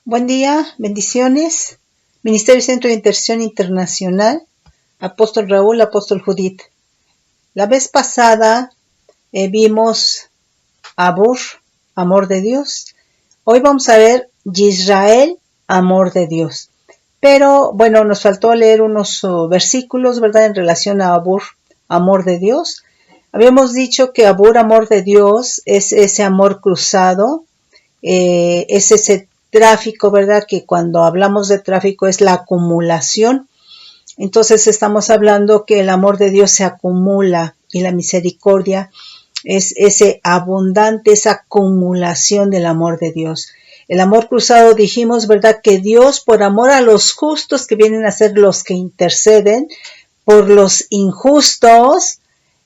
Buen día, bendiciones. Ministerio Centro de Intercesión Internacional, Apóstol Raúl, Apóstol Judith. La vez pasada vimos Abur, amor de Dios. Hoy vamos a ver Yisrael, amor de Dios. Pero bueno, nos faltó leer unos versículos, ¿verdad? En relación a Abur, amor de Dios. Habíamos dicho que Abur, amor de Dios, es ese amor cruzado, es ese tráfico, ¿verdad? Que cuando hablamos de tráfico es la acumulación. Entonces estamos hablando que el amor de Dios se acumula y la misericordia es ese abundante, esa acumulación del amor de Dios. El amor cruzado dijimos, ¿verdad? Que Dios, por amor a los justos, que vienen a ser los que interceden por los injustos,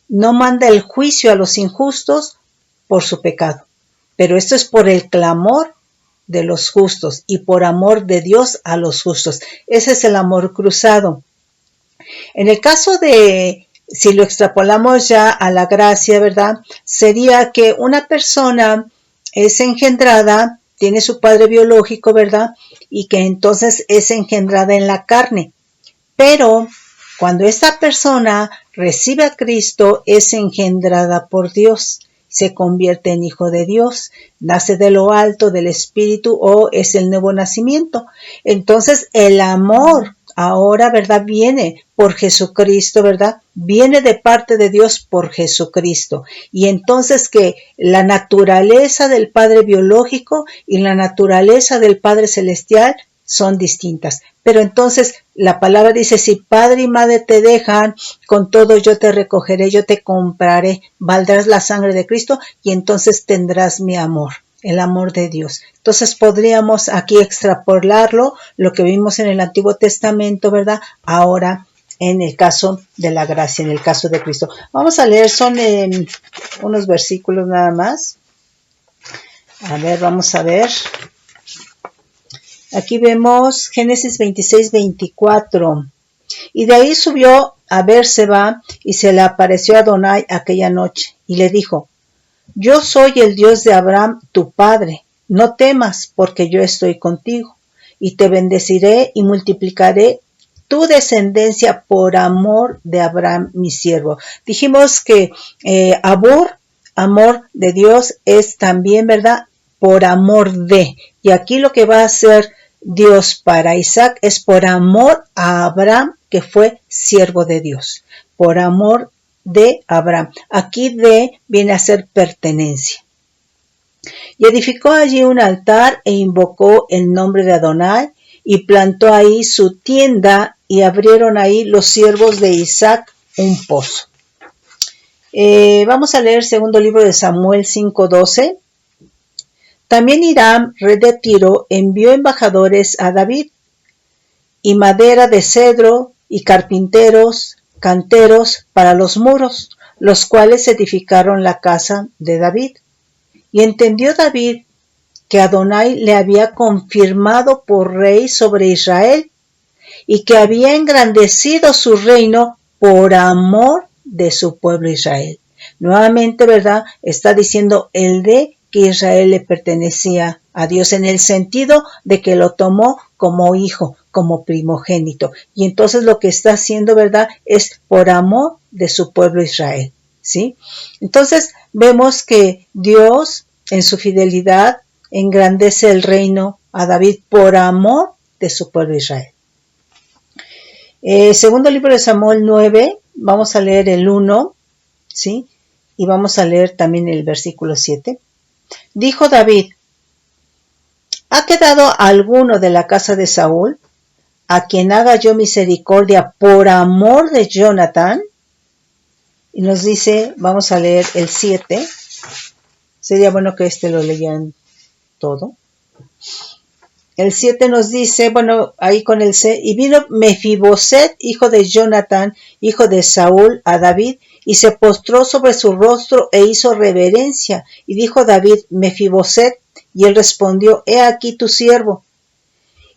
no manda el juicio a los injustos por su pecado. Pero esto es por el clamor de los justos y por amor de Dios a los justos. Ese es el amor cruzado. En el caso de, si lo extrapolamos ya a la gracia, ¿verdad? Sería que una persona es engendrada, tiene su padre biológico, ¿verdad? Y que entonces es engendrada en la carne. Pero cuando esta persona recibe a Cristo, es engendrada por Dios. Se convierte en hijo de Dios, nace de lo alto del Espíritu o es el nuevo nacimiento. Entonces el amor ahora, ¿verdad? Viene por Jesucristo, ¿verdad? Viene de parte de Dios por Jesucristo. Y entonces que la naturaleza del Padre biológico y la naturaleza del Padre celestial son distintas. Pero entonces la palabra dice, si padre y madre te dejan, con todo yo te recogeré, yo te compraré, valdrás la sangre de Cristo y entonces tendrás mi amor, el amor de Dios. Entonces podríamos aquí extrapolarlo, lo que vimos en el Antiguo Testamento, ¿verdad? Ahora en el caso de la gracia, en el caso de Cristo. Vamos a leer, son unos versículos nada más. A ver, vamos a ver. Aquí vemos Génesis 26-24. Y de ahí subió a Berseba y se le apareció a Adonai aquella noche y le dijo, yo soy el Dios de Abraham, tu padre. No temas, porque yo estoy contigo y te bendeciré y multiplicaré tu descendencia por amor de Abraham, mi siervo. Dijimos que Abur, amor de Dios, es también, ¿verdad? Por amor de. Y aquí lo que va a hacer Dios para Isaac es por amor a Abraham, que fue siervo de Dios. Por amor de Abraham. Aquí de viene a ser pertenencia. Y edificó allí un altar e invocó el nombre de Adonai y plantó ahí su tienda y abrieron ahí los siervos de Isaac un pozo. Vamos a leer segundo libro de Samuel 5:12. También Hiram, rey de Tiro, envió embajadores a David, y madera de cedro, y carpinteros, canteros para los muros, los cuales edificaron la casa de David. Y entendió David que Adonai le había confirmado por rey sobre Israel, y que había engrandecido su reino por amor de su pueblo Israel. Nuevamente, ¿verdad? Está diciendo el de que Israel le pertenecía a Dios en el sentido de que lo tomó como hijo, como primogénito. Y entonces lo que está haciendo, ¿verdad? Es por amor de su pueblo Israel, ¿sí? Entonces vemos que Dios en su fidelidad engrandece el reino a David por amor de su pueblo Israel. Segundo libro de Samuel 9, vamos a leer el 1, ¿sí? Y vamos a leer también el versículo 7. Dijo David, ¿ha quedado alguno de la casa de Saúl a quien haga yo misericordia por amor de Jonathan? Y nos dice, vamos a leer el 7. Sería bueno que lo leyeran todo. El 7 nos dice, bueno, ahí con el C, y vino Mefiboset, hijo de Jonathan, hijo de Saúl, a David, y se postró sobre su rostro e hizo reverencia. Y dijo David, Mefiboset, y él respondió, he aquí tu siervo.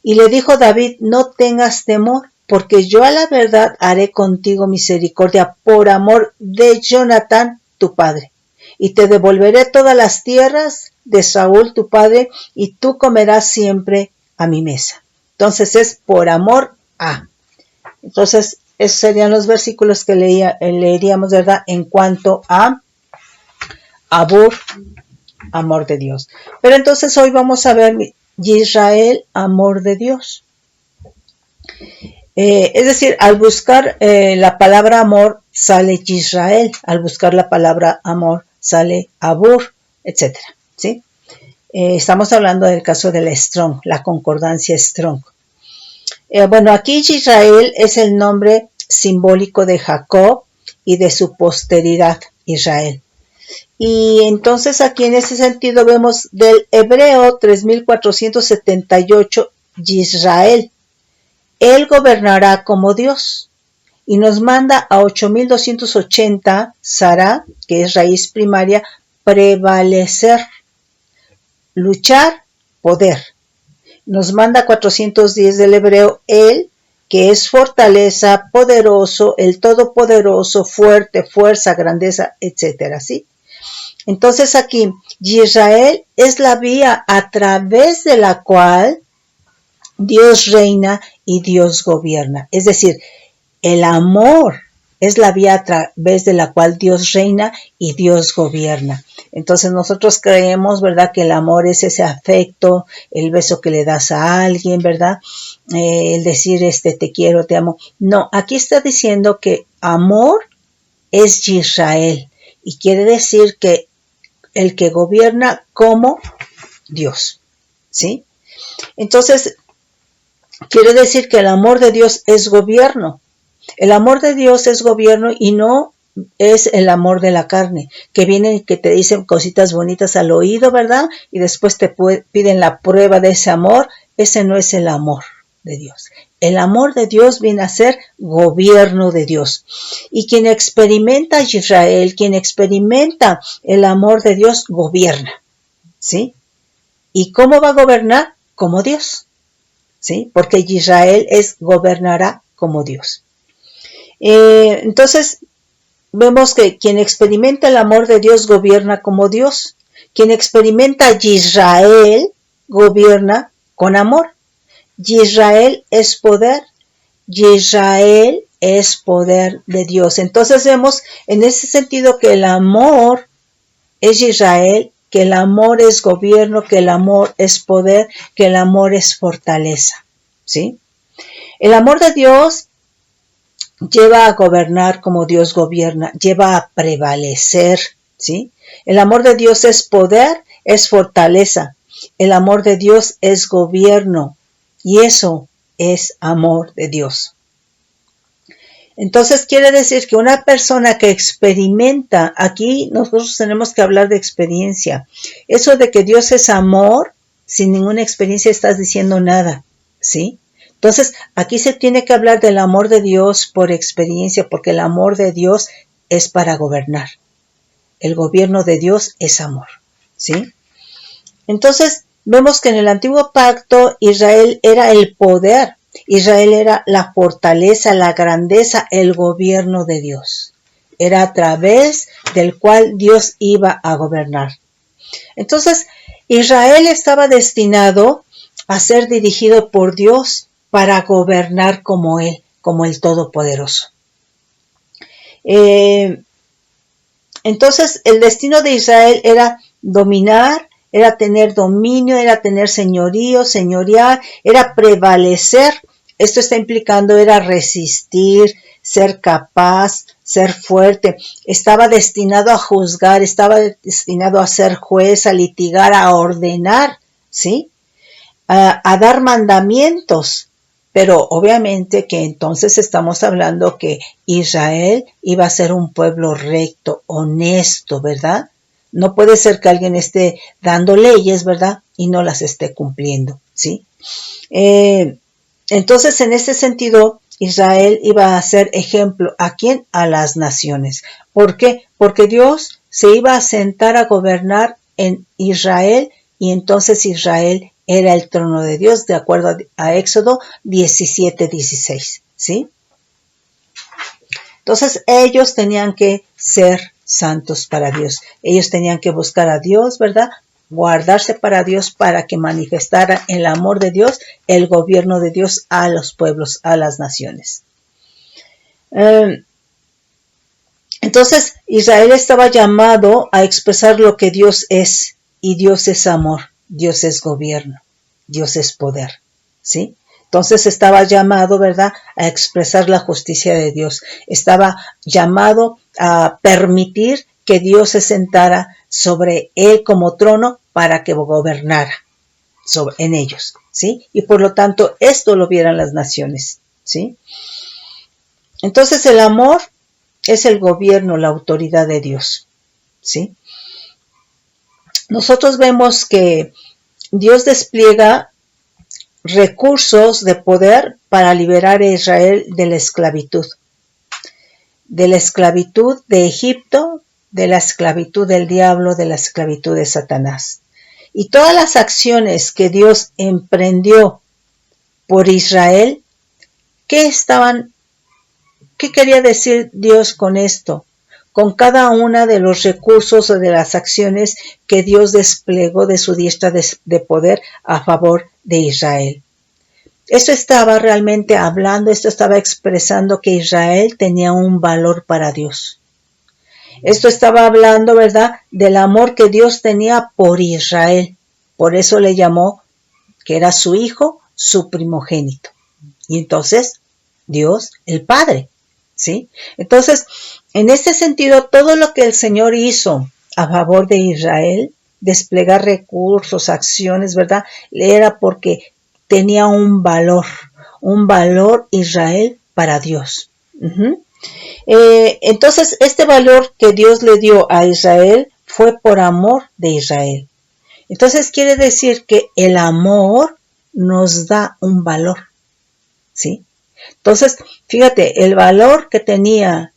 Y le dijo David, no tengas temor, porque yo a la verdad haré contigo misericordia por amor de Jonathan, tu padre. Y te devolveré todas las tierras de Saúl, tu padre, y tú comerás siempre a mi mesa. Entonces es por amor a. Entonces esos serían los versículos que leeríamos, ¿verdad? En cuanto a Abur, amor de Dios. Pero entonces hoy vamos a ver Israel, amor de Dios. Es decir, al buscar la palabra amor sale Israel, al buscar la palabra amor sale Abur, etc. ¿Sí? Estamos hablando del caso del Strong, la concordancia Strong. Bueno, aquí Israel es el nombre simbólico de Jacob y de su posteridad, Israel. Y entonces aquí en ese sentido vemos del hebreo 3478, Israel. Él gobernará como Dios. Y nos manda a 8280, Sara, que es raíz primaria, prevalecer, luchar, poder. Nos manda 410 del hebreo, él, que es fortaleza, poderoso, el todopoderoso, fuerte, fuerza, grandeza, etc. ¿Sí? Entonces aquí, Israel es la vía a través de la cual Dios reina y Dios gobierna. Es decir, el amor es la vía a través de la cual Dios reina y Dios gobierna. Entonces nosotros creemos, ¿verdad?, que el amor es ese afecto, el beso que le das a alguien, ¿verdad? El decir, te quiero, te amo. No, aquí está diciendo que amor es Israel y quiere decir que el que gobierna como Dios, ¿sí? Entonces, quiere decir que el amor de Dios es gobierno. El amor de Dios es gobierno y no es el amor de la carne, que vienen y que te dicen cositas bonitas al oído, ¿verdad? Y después te piden la prueba de ese amor. Ese no es el amor de Dios. El amor de Dios viene a ser gobierno de Dios. Y quien experimenta Israel, quien experimenta el amor de Dios, gobierna, ¿sí? ¿Y cómo va a gobernar? Como Dios, ¿sí? Porque Israel gobernará como Dios. Entonces, vemos que quien experimenta el amor de Dios gobierna como Dios. Quien experimenta Israel gobierna con amor. Israel es poder. Israel es poder de Dios. Entonces vemos en ese sentido que el amor es Israel, que el amor es gobierno, que el amor es poder, que el amor es fortaleza, ¿sí? El amor de Dios lleva a gobernar como Dios gobierna, lleva a prevalecer, ¿sí? El amor de Dios es poder, es fortaleza. El amor de Dios es gobierno y eso es amor de Dios. Entonces quiere decir que una persona que experimenta, aquí nosotros tenemos que hablar de experiencia. Eso de que Dios es amor, sin ninguna experiencia estás diciendo nada, ¿sí? Entonces aquí se tiene que hablar del amor de Dios por experiencia, porque el amor de Dios es para gobernar. El gobierno de Dios es amor, ¿sí? Entonces vemos que en el antiguo pacto Israel era el poder. Israel era la fortaleza, la grandeza, el gobierno de Dios. Era a través del cual Dios iba a gobernar. Entonces, Israel estaba destinado a ser dirigido por Dios para gobernar como Él, como el Todopoderoso. Entonces, el destino de Israel era dominar, era tener dominio, era tener señorío, señorear, era prevalecer. Esto está implicando, era resistir, ser capaz, ser fuerte. Estaba destinado a juzgar, estaba destinado a ser juez, a litigar, a ordenar, ¿sí? A dar mandamientos. Pero obviamente que entonces estamos hablando que Israel iba a ser un pueblo recto, honesto, ¿verdad? No puede ser que alguien esté dando leyes, ¿verdad? Y no las esté cumpliendo, ¿sí? Entonces, en este sentido, Israel iba a ser ejemplo. ¿A quién? A las naciones. ¿Por qué? Porque Dios se iba a sentar a gobernar en Israel y entonces Israel era el trono de Dios, de acuerdo a Éxodo 17:16, ¿sí? Entonces, ellos tenían que ser santos para Dios. Ellos tenían que buscar a Dios, ¿verdad? guardarse para Dios, para que manifestara el amor de Dios, el gobierno de Dios a los pueblos, a las naciones. Entonces Israel estaba llamado a expresar lo que Dios es, y Dios es amor, Dios es gobierno, Dios es poder, ¿sí? Entonces estaba llamado, ¿verdad?, a expresar la justicia de Dios. Estaba llamado a permitir que Dios se sentara sobre él como trono para que gobernara en ellos, ¿sí? Y por lo tanto esto lo vieran las naciones, ¿sí? Entonces el amor es el gobierno, la autoridad de Dios, ¿sí? Nosotros vemos que Dios despliega recursos de poder para liberar a Israel de la esclavitud de Egipto, de la esclavitud del diablo, de la esclavitud de Satanás. Y todas las acciones que Dios emprendió por Israel, ¿qué quería decir Dios con esto? Con cada una de los recursos o de las acciones que Dios desplegó de su diestra de poder a favor de Israel. Esto estaba realmente hablando, esto estaba expresando que Israel tenía un valor para Dios. Esto estaba hablando, ¿verdad?, del amor que Dios tenía por Israel. Por eso le llamó que era su hijo, su primogénito. Y entonces, Dios, el Padre, ¿sí? Entonces, en este sentido, todo lo que el Señor hizo a favor de Israel, desplegar recursos, acciones, ¿verdad?, era porque tenía un valor Israel para Dios. Entonces, este valor que Dios le dio a Israel fue por amor de Israel. Entonces, quiere decir que el amor nos da un valor, ¿sí? Entonces, fíjate, el valor que tenía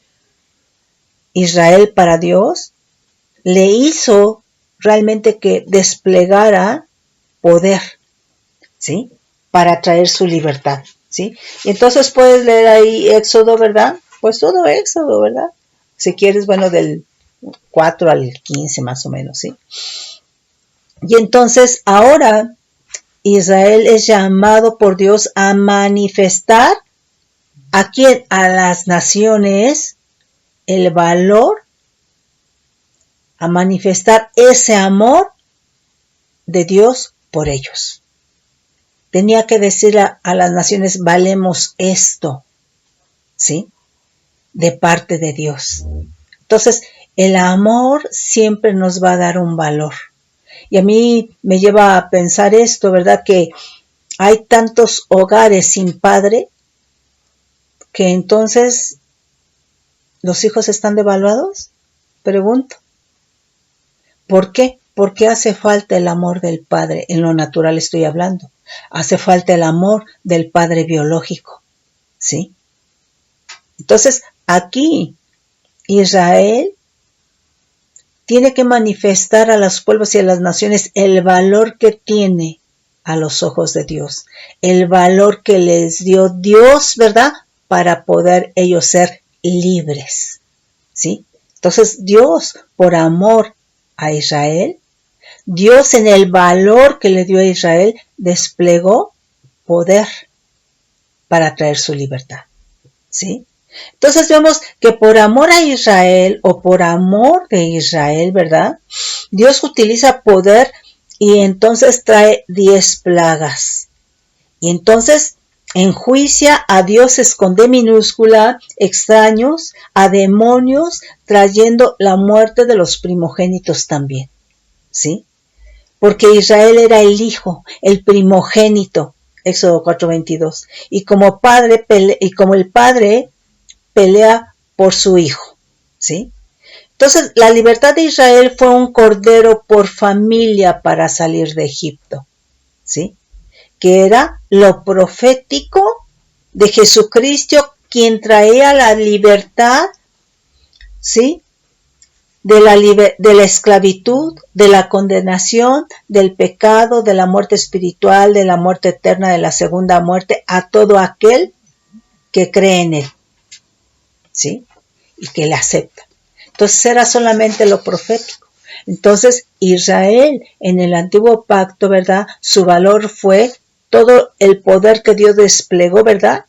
Israel para Dios le hizo realmente que desplegara poder, ¿sí?, para traer su libertad, ¿sí? Y entonces puedes leer ahí Éxodo, ¿verdad? Pues todo Éxodo, ¿verdad? Si quieres, bueno, del 4 al 15 más o menos, ¿sí? Y entonces ahora Israel es llamado por Dios a manifestar aquí a las naciones el valor, a manifestar ese amor de Dios por ellos. Tenía que decir a las naciones, valemos esto, ¿sí?, de parte de Dios. Entonces, el amor siempre nos va a dar un valor. Y a mí me lleva a pensar esto, ¿verdad?, que hay tantos hogares sin padre que entonces los hijos están devaluados. Pregunto, ¿por qué? Porque hace falta el amor del padre, en lo natural estoy hablando. Hace falta el amor del padre biológico, ¿sí? Entonces, aquí Israel tiene que manifestar a los pueblos y a las naciones el valor que tiene a los ojos de Dios, el valor que les dio Dios, ¿verdad?, para poder ellos ser libres, ¿sí? Entonces, Dios, por amor a Israel, Dios en el valor que le dio a Israel, desplegó poder para traer su libertad, ¿sí? Entonces vemos que por amor a Israel o por amor de Israel, ¿verdad?, Dios utiliza poder y entonces trae 10 plagas. Y entonces enjuicia a dioses con D minúscula, extraños, a demonios, trayendo la muerte de los primogénitos también, ¿sí? Porque Israel era el hijo, el primogénito, Éxodo 4:22, y como el padre pelea por su hijo, ¿sí? Entonces, la libertad de Israel fue un cordero por familia para salir de Egipto, ¿sí?, que era lo profético de Jesucristo, quien traía la libertad, ¿sí?, de la esclavitud, de la condenación, del pecado, de la muerte espiritual, de la muerte eterna, de la segunda muerte, a todo aquel que cree en él, ¿sí?, y que le acepta. Entonces era solamente lo profético. Entonces, Israel en el antiguo pacto, ¿verdad? Su valor fue todo el poder que Dios desplegó, ¿verdad?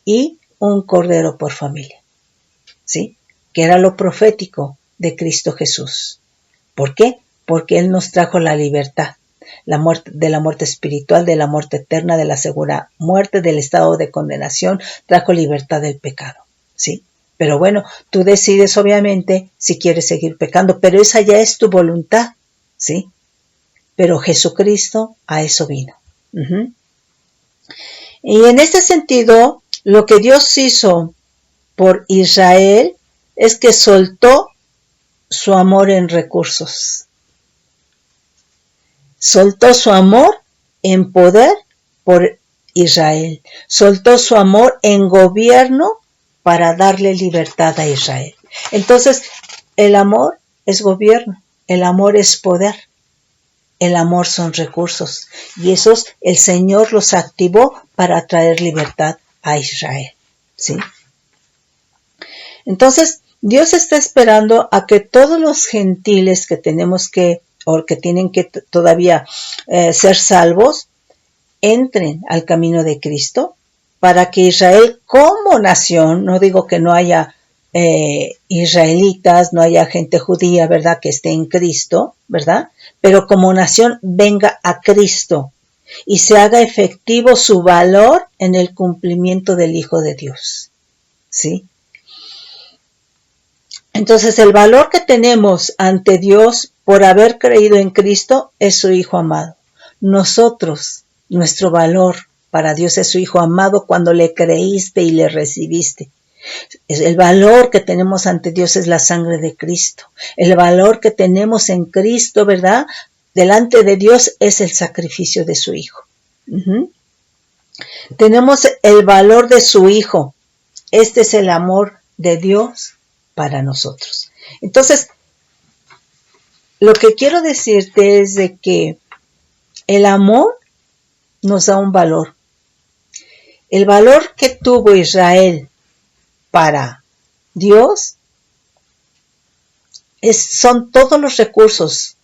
Y un cordero por familia, ¿sí? Que era lo profético de Cristo Jesús. ¿Por qué? Porque Él nos trajo la libertad, la muerte, de la muerte espiritual, de la muerte eterna, de la segura muerte, del estado de condenación, trajo libertad del pecado, ¿sí? Pero bueno, tú decides obviamente si quieres seguir pecando, pero esa ya es tu voluntad, ¿sí? Pero Jesucristo a eso vino. Y en este sentido, lo que Dios hizo por Israel es que soltó su amor en recursos. Soltó su amor en poder por Israel. Soltó su amor en gobierno para darle libertad a Israel. Entonces, el amor es gobierno, el amor es poder, el amor son recursos. Y esos el Señor los activó para traer libertad a Israel, ¿sí? Entonces, Dios está esperando a que todos los gentiles que tenemos que, o que tienen que todavía ser salvos, entren al camino de Cristo, para que Israel como nación, no digo que no haya israelitas, no haya gente judía, ¿verdad?, que esté en Cristo, ¿verdad?, pero como nación venga a Cristo y se haga efectivo su valor en el cumplimiento del Hijo de Dios, ¿sí? Entonces el valor que tenemos ante Dios por haber creído en Cristo es su Hijo amado. Nosotros, nuestro valor para Dios es su Hijo amado cuando le creíste y le recibiste. El valor que tenemos ante Dios es la sangre de Cristo. El valor que tenemos en Cristo, ¿verdad?, delante de Dios es el sacrificio de su Hijo. Tenemos el valor de su Hijo. Este es el amor de Dios para nosotros. Entonces, lo que quiero decirte es de que el amor nos da un valor. El valor que tuvo Israel para Dios son todos los recursos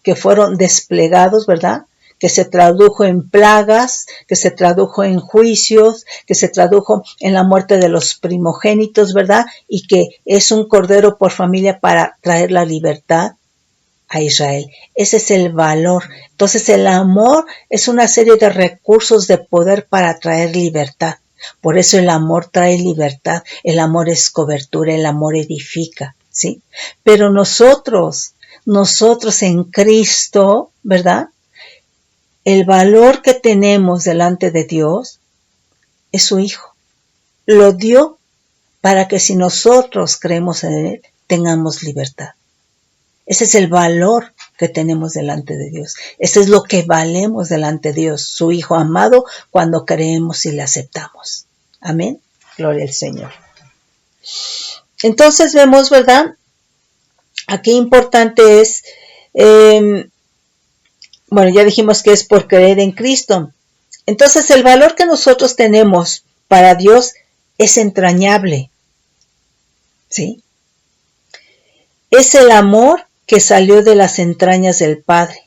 que fueron desplegados, ¿verdad?, que se tradujo en plagas, que se tradujo en juicios, que se tradujo en la muerte de los primogénitos, ¿verdad?, y que es un cordero por familia para traer la libertad a Israel. Ese es el valor. Entonces el amor es una serie de recursos de poder para traer libertad. Por eso el amor trae libertad, el amor es cobertura, el amor edifica, ¿sí? Pero nosotros en Cristo, ¿verdad?, el valor que tenemos delante de Dios es su Hijo. Lo dio para que si nosotros creemos en Él, tengamos libertad. Ese es el valor que tenemos delante de Dios. Ese es lo que valemos delante de Dios, su Hijo amado, cuando creemos y le aceptamos. Amén. Gloria al Señor. Entonces vemos, ¿verdad?, aquí importante es, bueno, ya dijimos que es por creer en Cristo. Entonces el valor que nosotros tenemos para Dios es entrañable, ¿sí? Es el amor que salió de las entrañas del Padre,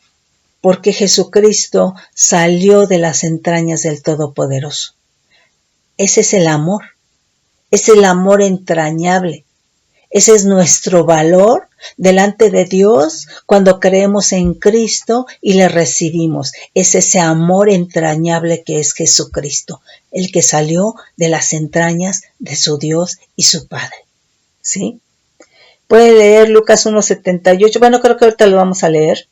porque Jesucristo salió de las entrañas del Todopoderoso. Ese es el amor entrañable. Ese es nuestro valor delante de Dios cuando creemos en Cristo y le recibimos. Es ese amor entrañable que es Jesucristo, el que salió de las entrañas de su Dios y su Padre, ¿sí? Puede leer Lucas 1:78. Bueno, creo que ahorita lo vamos a leer.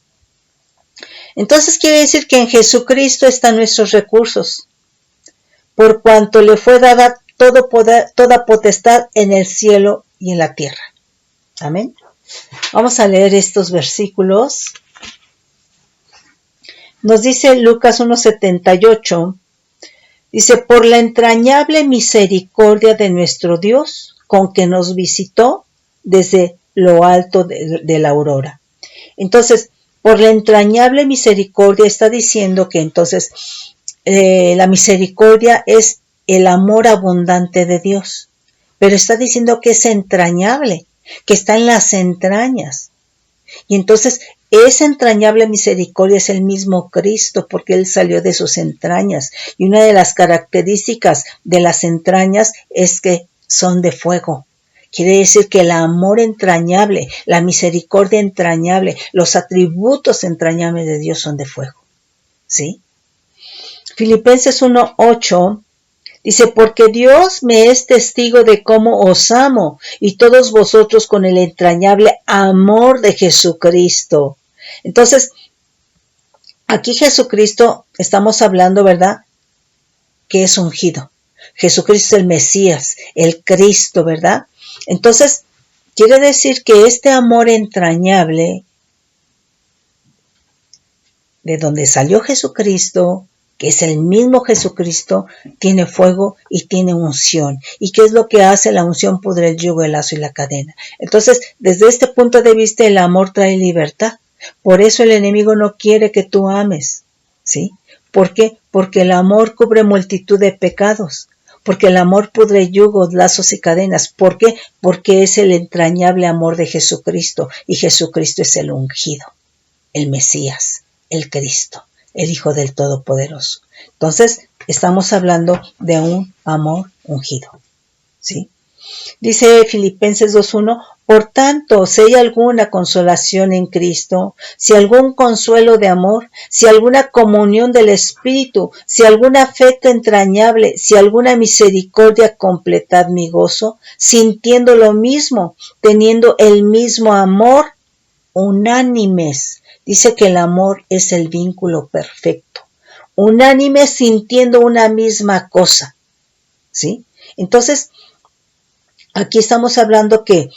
Entonces quiere decir que en Jesucristo están nuestros recursos, por cuanto le fue dada todo poder, toda potestad en el cielo y en la tierra. Amén. Vamos a leer estos versículos. Nos dice Lucas 1:78. Dice, por la entrañable misericordia de nuestro Dios, con que nos visitó desde lo alto de la aurora. Entonces, por la entrañable misericordia está diciendo que entonces la misericordia es el amor abundante de Dios, pero está diciendo que es entrañable, que está en las entrañas. Y entonces esa entrañable misericordia es el mismo Cristo, porque Él salió de sus entrañas. Y una de las características de las entrañas es que son de fuego. Quiere decir que el amor entrañable, la misericordia entrañable, los atributos entrañables de Dios son de fuego. ¿Sí? Filipenses 1:8 dice, porque Dios me es testigo de cómo os amo y todos vosotros con el entrañable amor de Jesucristo. Entonces, aquí Jesucristo, estamos hablando, ¿verdad? Que es ungido. Jesucristo es el Mesías, el Cristo, ¿verdad? Entonces, quiere decir que este amor entrañable, de donde salió Jesucristo, que es el mismo Jesucristo, tiene fuego y tiene unción. ¿Y qué es lo que hace la unción? Pudre el yugo, el lazo y la cadena. Entonces, desde este punto de vista, el amor trae libertad. Por eso el enemigo no quiere que tú ames, ¿sí? ¿Por qué? Porque el amor cubre multitud de pecados. Porque el amor pudre yugos, lazos y cadenas. ¿Por qué? Porque es el entrañable amor de Jesucristo. Y Jesucristo es el ungido, el Mesías, el Cristo, el Hijo del Todopoderoso. Entonces, estamos hablando de un amor ungido, ¿sí? Dice Filipenses 2:1, por tanto, si hay alguna consolación en Cristo, si algún consuelo de amor, si alguna comunión del Espíritu, si algún afecto entrañable, si alguna misericordia, completad mi gozo, sintiendo lo mismo, teniendo el mismo amor, unánimes. Dice que el amor es el vínculo perfecto. Unánimes, sintiendo una misma cosa, ¿sí? Entonces, aquí estamos hablando que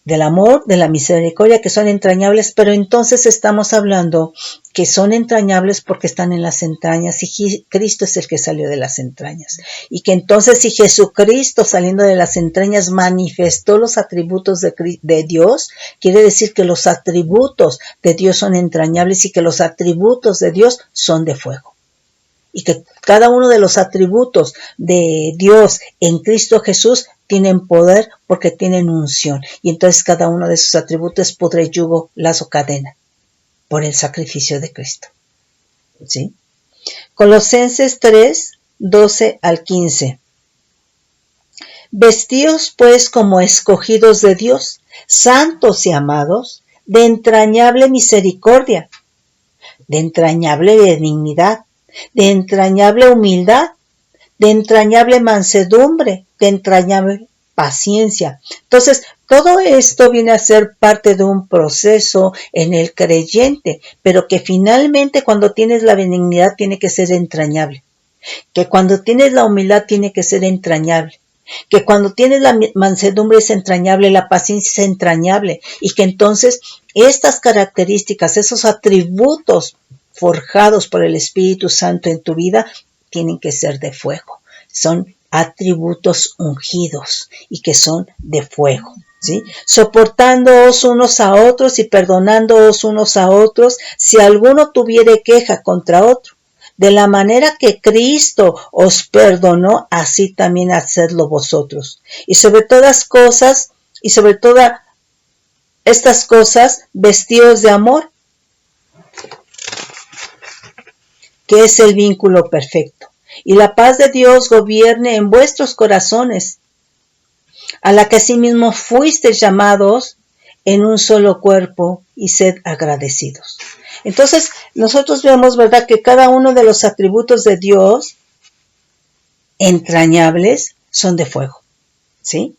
del amor, de la misericordia, que son entrañables, pero entonces estamos hablando que son entrañables porque están en las entrañas y Cristo es el que salió de las entrañas. Y que entonces si Jesucristo saliendo de las entrañas manifestó los atributos de Dios, quiere decir que los atributos de Dios son entrañables y que los atributos de Dios son de fuego. Y que cada uno de los atributos de Dios en Cristo Jesús tienen poder porque tienen unción. Y entonces cada uno de esos atributos pudre yugo, lazo, cadena, por el sacrificio de Cristo. ¿Sí? Colosenses 3:12-15. Vestíos pues como escogidos de Dios, santos y amados, de entrañable misericordia, de entrañable benignidad, de entrañable humildad, de entrañable mansedumbre, de entrañable paciencia. Entonces, todo esto viene a ser parte de un proceso en el creyente, pero que finalmente cuando tienes la benignidad tiene que ser entrañable, que cuando tienes la humildad tiene que ser entrañable, que cuando tienes la mansedumbre es entrañable, la paciencia es entrañable, y que entonces estas características, esos atributos forjados por el Espíritu Santo en tu vida, tienen que ser de fuego. Son atributos ungidos y que son de fuego, ¿sí? Soportándoos unos a otros y perdonándoos unos a otros, si alguno tuviere queja contra otro. De la manera que Cristo os perdonó, así también hacedlo vosotros. Y sobre todas estas cosas, vestíos de amor, que es el vínculo perfecto. Y la paz de Dios gobierne en vuestros corazones, a la que asimismo fuisteis llamados en un solo cuerpo, y sed agradecidos. Entonces, nosotros vemos, ¿verdad?, que cada uno de los atributos de Dios entrañables son de fuego, ¿sí?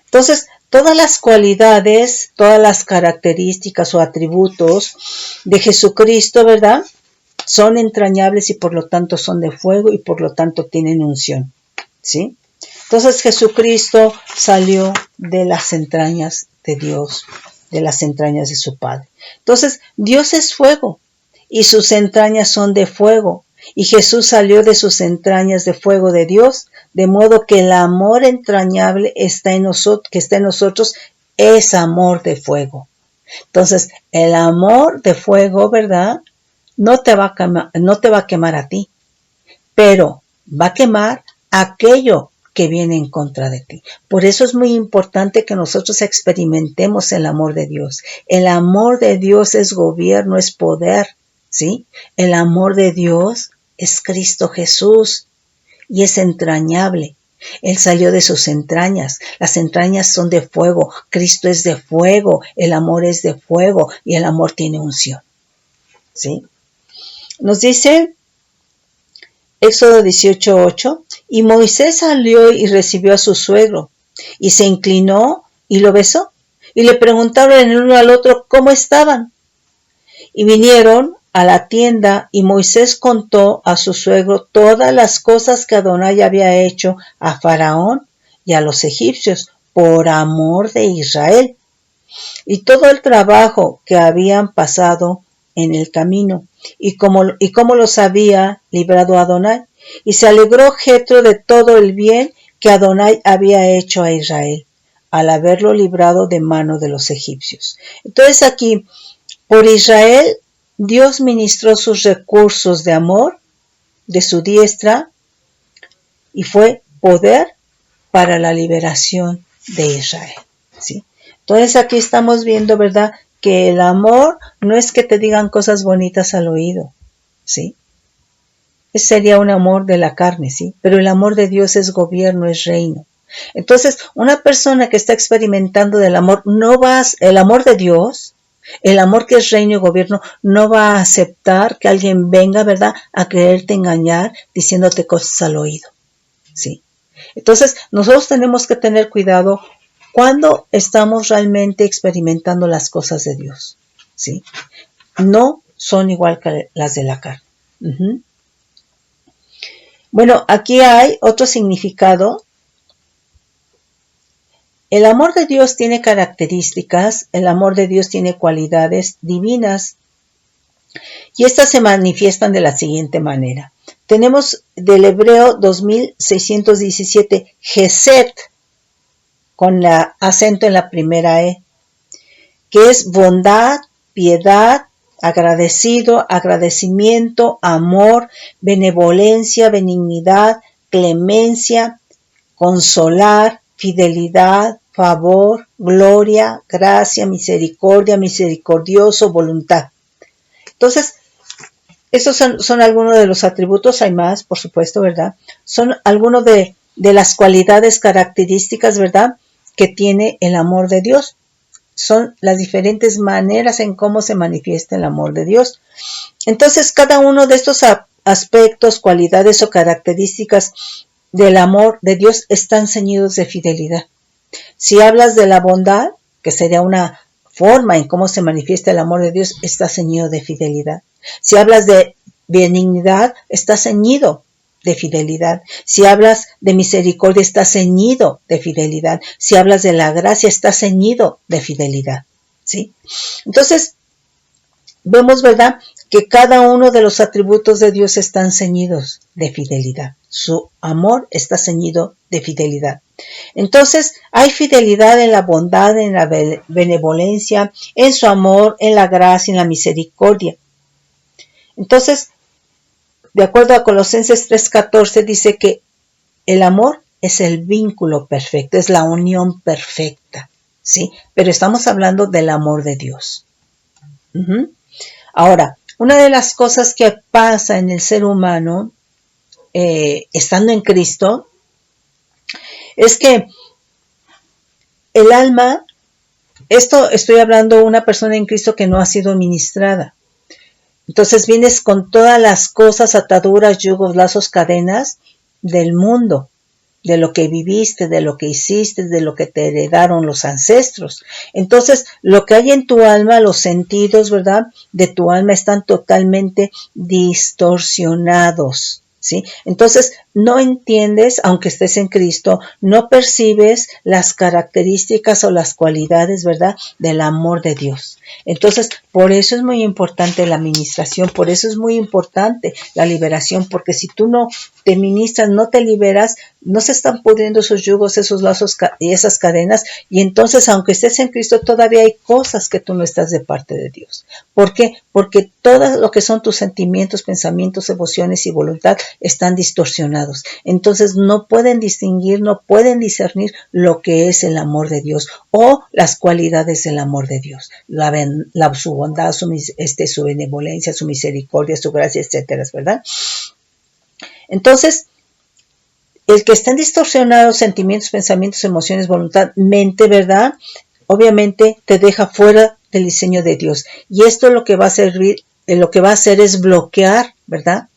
Entonces, todas las cualidades, todas las características o atributos de Jesucristo, ¿verdad?, son entrañables y por lo tanto son de fuego y por lo tanto tienen unción, ¿sí? Entonces Jesucristo salió de las entrañas de Dios, de las entrañas de su Padre. Entonces Dios es fuego y sus entrañas son de fuego y Jesús salió de sus entrañas de fuego de Dios, de modo que el amor entrañable que está en nosotros es amor de fuego. Entonces el amor de fuego, ¿verdad?, no te va a quemar a ti, pero va a quemar aquello que viene en contra de ti. Por eso es muy importante que nosotros experimentemos el amor de Dios. El amor de Dios es gobierno, es poder, ¿sí? El amor de Dios es Cristo Jesús y es entrañable. Él salió de sus entrañas. Las entrañas son de fuego. Cristo es de fuego. El amor es de fuego y el amor tiene unción, ¿sí? Nos dice Éxodo 18:8, y Moisés salió y recibió a su suegro, y se inclinó y lo besó, y le preguntaron el uno al otro cómo estaban. Y vinieron a la tienda, y Moisés contó a su suegro todas las cosas que Adonai había hecho a Faraón y a los egipcios por amor de Israel, y todo el trabajo que habían pasado en el camino, y cómo los había librado Adonai. Y se alegró Jetro de todo el bien que Adonai había hecho a Israel, al haberlo librado de mano de los egipcios. Entonces aquí, por Israel, Dios ministró sus recursos de amor de su diestra y fue poder para la liberación de Israel, ¿sí? Entonces aquí estamos viendo, ¿verdad?, que el amor no es que te digan cosas bonitas al oído, ¿sí? Ese sería un amor de la carne, ¿sí? Pero el amor de Dios es gobierno, es reino. Entonces, una persona que está experimentando del amor, el amor de Dios, el amor que es reino y gobierno, no va a aceptar que alguien venga, ¿verdad?, a quererte engañar diciéndote cosas al oído, ¿sí? Entonces, nosotros tenemos que tener cuidado cuando estamos realmente experimentando las cosas de Dios, ¿sí? No son igual que las de la carne. Bueno, aquí hay otro significado. El amor de Dios tiene características, el amor de Dios tiene cualidades divinas y estas se manifiestan de la siguiente manera. Tenemos del hebreo 2617, Gesed, con la acento en la primera E, que es bondad, piedad, agradecido, agradecimiento, amor, benevolencia, benignidad, clemencia, consolar, fidelidad, favor, gloria, gracia, misericordia, misericordioso, voluntad. Entonces, estos son algunos de los atributos, hay más, por supuesto, ¿verdad? Son algunos de las cualidades características, ¿verdad?, que tiene el amor de Dios. Son las diferentes maneras en cómo se manifiesta el amor de Dios. Entonces, cada uno de estos aspectos, cualidades o características del amor de Dios están ceñidos de fidelidad. Si hablas de la bondad, que sería una forma en cómo se manifiesta el amor de Dios, está ceñido de fidelidad. Si hablas de benignidad, está ceñido de fidelidad. Si hablas de misericordia, está ceñido de fidelidad. Si hablas de la gracia, está ceñido de fidelidad, ¿sí? Entonces, vemos, ¿verdad?, que cada uno de los atributos de Dios están ceñidos de fidelidad. Su amor está ceñido de fidelidad. Entonces, hay fidelidad en la bondad, en la benevolencia, en su amor, en la gracia, en la misericordia. Entonces, de acuerdo a Colosenses 3:14, dice que el amor es el vínculo perfecto, es la unión perfecta, ¿sí? Pero estamos hablando del amor de Dios. Ahora, una de las cosas que pasa en el ser humano, estando en Cristo, es que el alma, esto estoy hablando de una persona en Cristo que no ha sido ministrada. Entonces vienes con todas las cosas, ataduras, yugos, lazos, cadenas del mundo, de lo que viviste, de lo que hiciste, de lo que te heredaron los ancestros. Entonces, lo que hay en tu alma, los sentidos, ¿verdad?, de tu alma están totalmente distorsionados, ¿sí? Entonces, no entiendes, aunque estés en Cristo, no percibes las características o las cualidades, ¿verdad?, del amor de Dios. Entonces, por eso es muy importante la ministración, por eso es muy importante la liberación, porque si tú no te ministras, no te liberas, no se están pudriendo esos yugos, esos lazos y esas cadenas, y entonces, aunque estés en Cristo, todavía hay cosas que tú no estás de parte de Dios. ¿Por qué? Porque todo lo que son tus sentimientos, pensamientos, emociones y voluntad están distorsionados distorsionados. Entonces no pueden distinguir, no pueden discernir lo que es el amor de Dios o las cualidades del amor de Dios. Su bondad, su benevolencia, su misericordia, su gracia, etcétera, ¿verdad? Entonces, el que estén distorsionados sentimientos, pensamientos, emociones, voluntad, mente, ¿verdad? Obviamente te deja fuera del diseño de Dios. Y esto lo que va a servir, lo que va a hacer es bloquear, ¿verdad?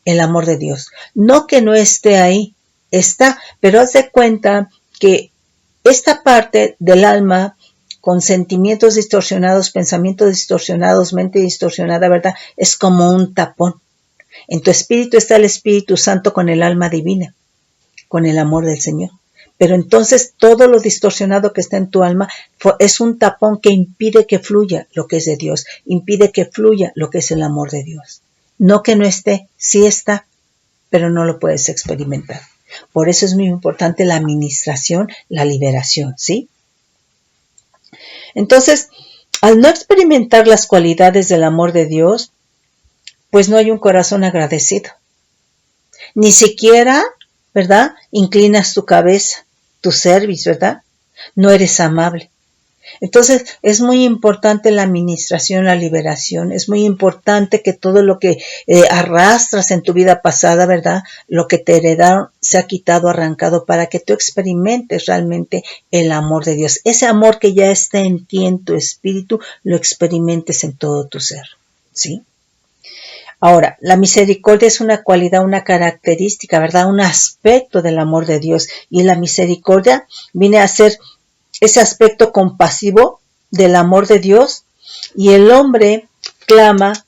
El amor de Dios. No que no esté ahí, está, pero haz de cuenta que esta parte del alma con sentimientos distorsionados, pensamientos distorsionados, mente distorsionada, ¿verdad? Es como un tapón. En tu espíritu está el Espíritu Santo con el alma divina, con el amor del Señor. Pero entonces todo lo distorsionado que está en tu alma es un tapón que impide que fluya lo que es de Dios, impide que fluya lo que es el amor de Dios. No que no esté, sí está, pero no lo puedes experimentar. Por eso es muy importante la administración, la liberación, ¿sí? Entonces, al no experimentar las cualidades del amor de Dios, pues no hay un corazón agradecido. Ni siquiera, ¿verdad? Inclinas tu cabeza, tu cerviz, ¿verdad? No eres amable. Entonces, es muy importante la administración, la liberación. Es muy importante que todo lo que arrastras en tu vida pasada, ¿verdad? Lo que te heredaron se ha quitado, arrancado, para que tú experimentes realmente el amor de Dios. Ese amor que ya está en ti, en tu espíritu, lo experimentes en todo tu ser, ¿sí? Ahora, la misericordia es una cualidad, una característica, ¿verdad? Un aspecto del amor de Dios. Y la misericordia viene a ser ese aspecto compasivo del amor de Dios. Y el hombre clama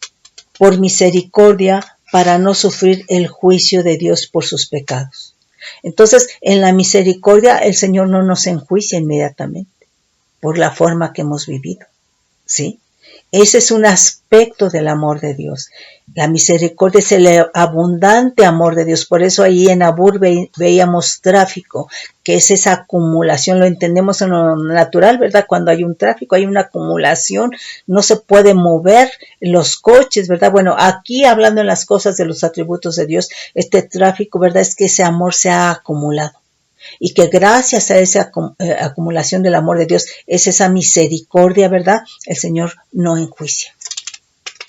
por misericordia para no sufrir el juicio de Dios por sus pecados. Entonces, en la misericordia el Señor no nos enjuicia inmediatamente por la forma que hemos vivido, ¿sí? Ese es un aspecto del amor de Dios. La misericordia es el abundante amor de Dios. Por eso ahí en Abur veíamos tráfico, que es esa acumulación. Lo entendemos en lo natural, ¿verdad? Cuando hay un tráfico, hay una acumulación. No se puede mover los coches, ¿verdad? Bueno, aquí hablando en las cosas de los atributos de Dios, este tráfico, ¿verdad? Es que ese amor se ha acumulado. Y que gracias a esa acumulación del amor de Dios, es esa misericordia, ¿verdad? El Señor no enjuicia,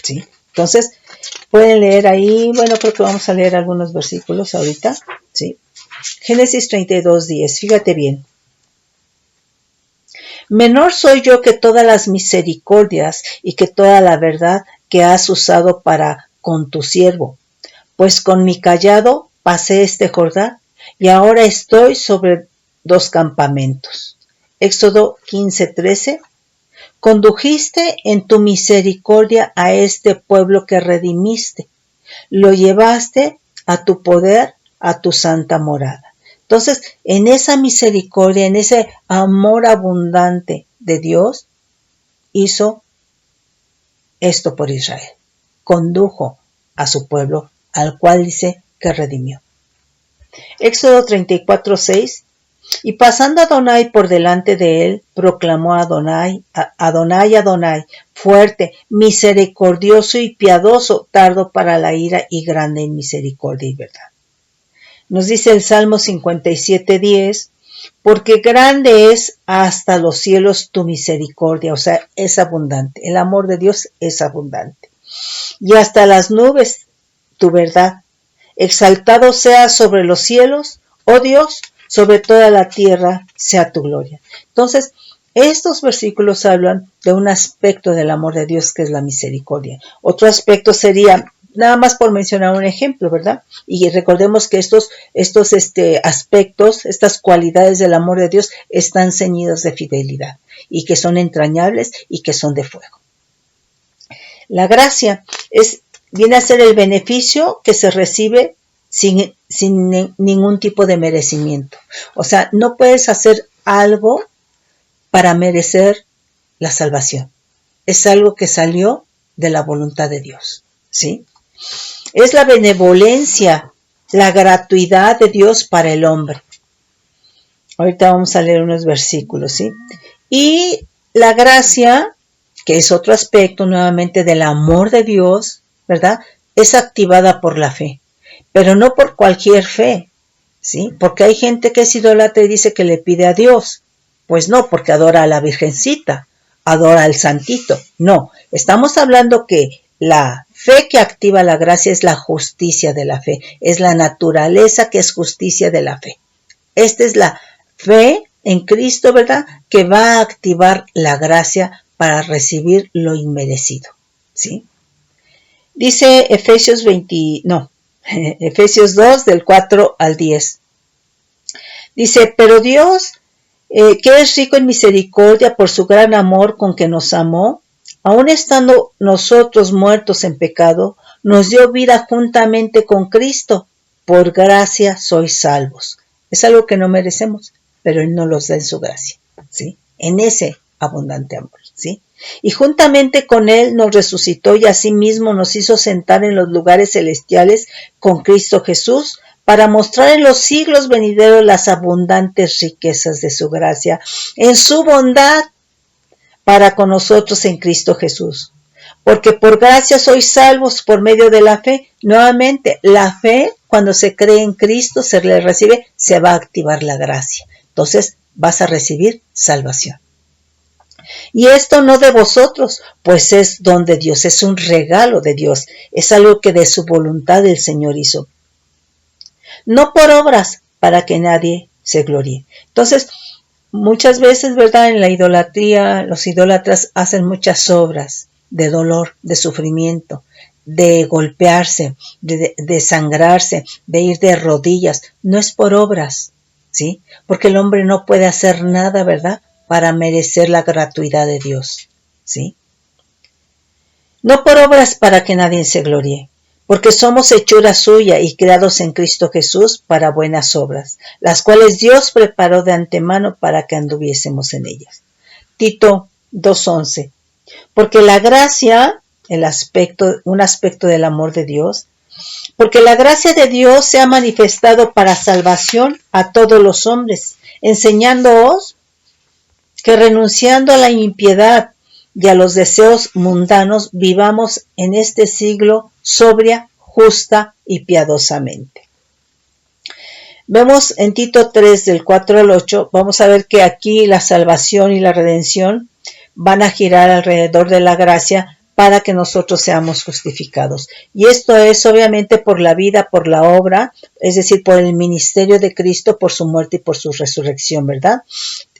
¿sí? Entonces, pueden leer ahí, bueno, creo que vamos a leer algunos versículos ahorita, ¿sí? Génesis 32:10, fíjate bien. Menor soy yo que todas las misericordias y que toda la verdad que has usado para con tu siervo, pues con mi cayado pasé este Jordán, y ahora estoy sobre 2 campamentos. Éxodo 15:13. Condujiste en tu misericordia a este pueblo que redimiste. Lo llevaste a tu poder, a tu santa morada. Entonces, en esa misericordia, en ese amor abundante de Dios, hizo esto por Israel. Condujo a su pueblo, al cual dice que redimió. Éxodo 34:6. Y pasando Adonai por delante de él, proclamó a Adonai, Adonai, fuerte, misericordioso y piadoso, tardo para la ira y grande en misericordia y verdad. Nos dice el Salmo 57:10, porque grande es hasta los cielos tu misericordia, o sea, es abundante, el amor de Dios es abundante. Y hasta las nubes tu verdad. Exaltado sea sobre los cielos, oh Dios, sobre toda la tierra sea tu gloria. Entonces, estos versículos hablan de un aspecto del amor de Dios que es la misericordia. Otro aspecto sería, nada más por mencionar un ejemplo, ¿verdad? Y recordemos que estos aspectos, estas cualidades del amor de Dios están ceñidos de fidelidad y que son entrañables y que son de fuego. La gracia viene a ser el beneficio que se recibe sin ningún tipo de merecimiento. O sea, no puedes hacer algo para merecer la salvación. Es algo que salió de la voluntad de Dios, ¿sí? Es la benevolencia, la gratuidad de Dios para el hombre. Ahorita vamos a leer unos versículos, ¿sí? Y la gracia, que es otro aspecto nuevamente del amor de Dios, ¿verdad? Es activada por la fe. pero no por cualquier fe, ¿sí? Porque hay gente que es idólatra y dice que le pide a Dios. Pues no, porque adora a la Virgencita, adora al Santito. No, estamos hablando que la fe que activa la gracia es la justicia de la fe, es la naturaleza que es justicia de la fe. Esta es la fe en Cristo, ¿verdad? Que va a activar la gracia para recibir lo inmerecido, ¿sí? Dice Efesios 2 del 4 al 10. Dice, pero Dios, que es rico en misericordia por su gran amor con que nos amó, aun estando nosotros muertos en pecado, nos dio vida juntamente con Cristo. Por gracia sois salvos. Es algo que no merecemos, pero Él nos los da en su gracia, ¿sí? En ese abundante amor, ¿sí? Y juntamente con Él nos resucitó y asimismo nos hizo sentar en los lugares celestiales con Cristo Jesús, para mostrar en los siglos venideros las abundantes riquezas de su gracia, en su bondad para con nosotros en Cristo Jesús. Porque por gracia sois salvos por medio de la fe. Nuevamente, la fe, cuando se cree en Cristo, se le recibe, se va a activar la gracia. Entonces, vas a recibir salvación. Y esto no de vosotros, pues es don de Dios, es un regalo de Dios, es algo que de su voluntad el Señor hizo. No por obras, para que nadie se gloríe. Entonces, muchas veces, ¿verdad? En la idolatría, los idólatras hacen muchas obras de dolor, de sufrimiento, de golpearse, de sangrarse, de ir de rodillas. No es por obras, ¿sí? Porque el hombre no puede hacer nada, ¿verdad?, para merecer la gratuidad de Dios, ¿sí? No por obras para que nadie se gloríe, porque somos hechura suya y creados en Cristo Jesús para buenas obras, las cuales Dios preparó de antemano para que anduviésemos en ellas. Tito 2:11. Porque la gracia, un aspecto del amor de Dios, porque la gracia de Dios se ha manifestado para salvación a todos los hombres, enseñándoos que renunciando a la impiedad y a los deseos mundanos, vivamos en este siglo sobria, justa y piadosamente. Vemos en Tito 3 del 4 al 8, vamos a ver que aquí la salvación y la redención van a girar alrededor de la gracia para que nosotros seamos justificados. Y esto es obviamente por la vida, por la obra, es decir, por el ministerio de Cristo, por su muerte y por su resurrección, ¿verdad?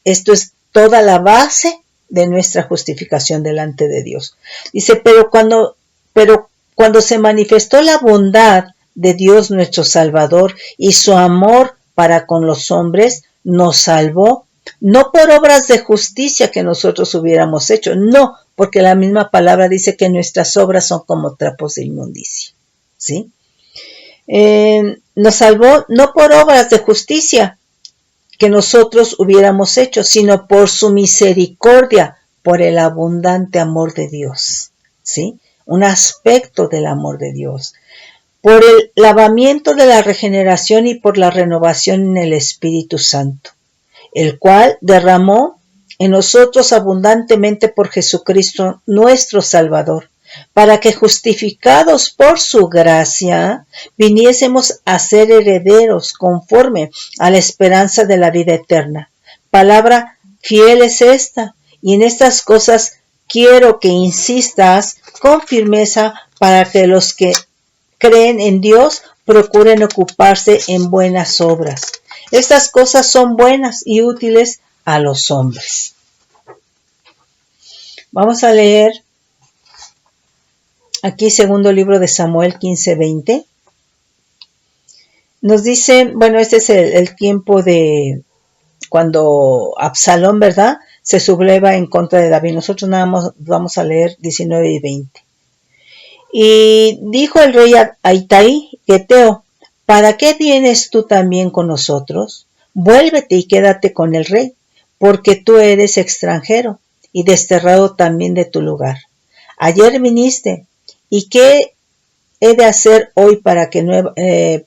Esto es toda la base de nuestra justificación delante de Dios. Dice, pero cuando se manifestó la bondad de Dios nuestro Salvador y su amor para con los hombres, nos salvó, no por obras de justicia que nosotros hubiéramos hecho, no, porque la misma palabra dice que nuestras obras son como trapos de inmundicia, ¿sí? Nos salvó no por obras de justicia que nosotros hubiéramos hecho, sino por su misericordia, por el abundante amor de Dios, ¿sí? Un aspecto del amor de Dios, por el lavamiento de la regeneración y por la renovación en el Espíritu Santo, el cual derramó en nosotros abundantemente por Jesucristo nuestro Salvador, para que justificados por su gracia, viniésemos a ser herederos conforme a la esperanza de la vida eterna. Palabra fiel es esta, y en estas cosas quiero que insistas con firmeza para que los que creen en Dios procuren ocuparse en buenas obras. Estas cosas son buenas y útiles a los hombres. Vamos a leer aquí segundo libro de Samuel 15:20. Nos dice, bueno, este es el tiempo de cuando Absalón, ¿verdad?, se subleva en contra de David. Nosotros nada más vamos a leer 19 y 20. Y dijo el rey a Itai, Geteo, ¿para qué vienes tú también con nosotros? Vuélvete y quédate con el rey, porque tú eres extranjero y desterrado también de tu lugar. Ayer viniste, ¿y qué he de hacer hoy para que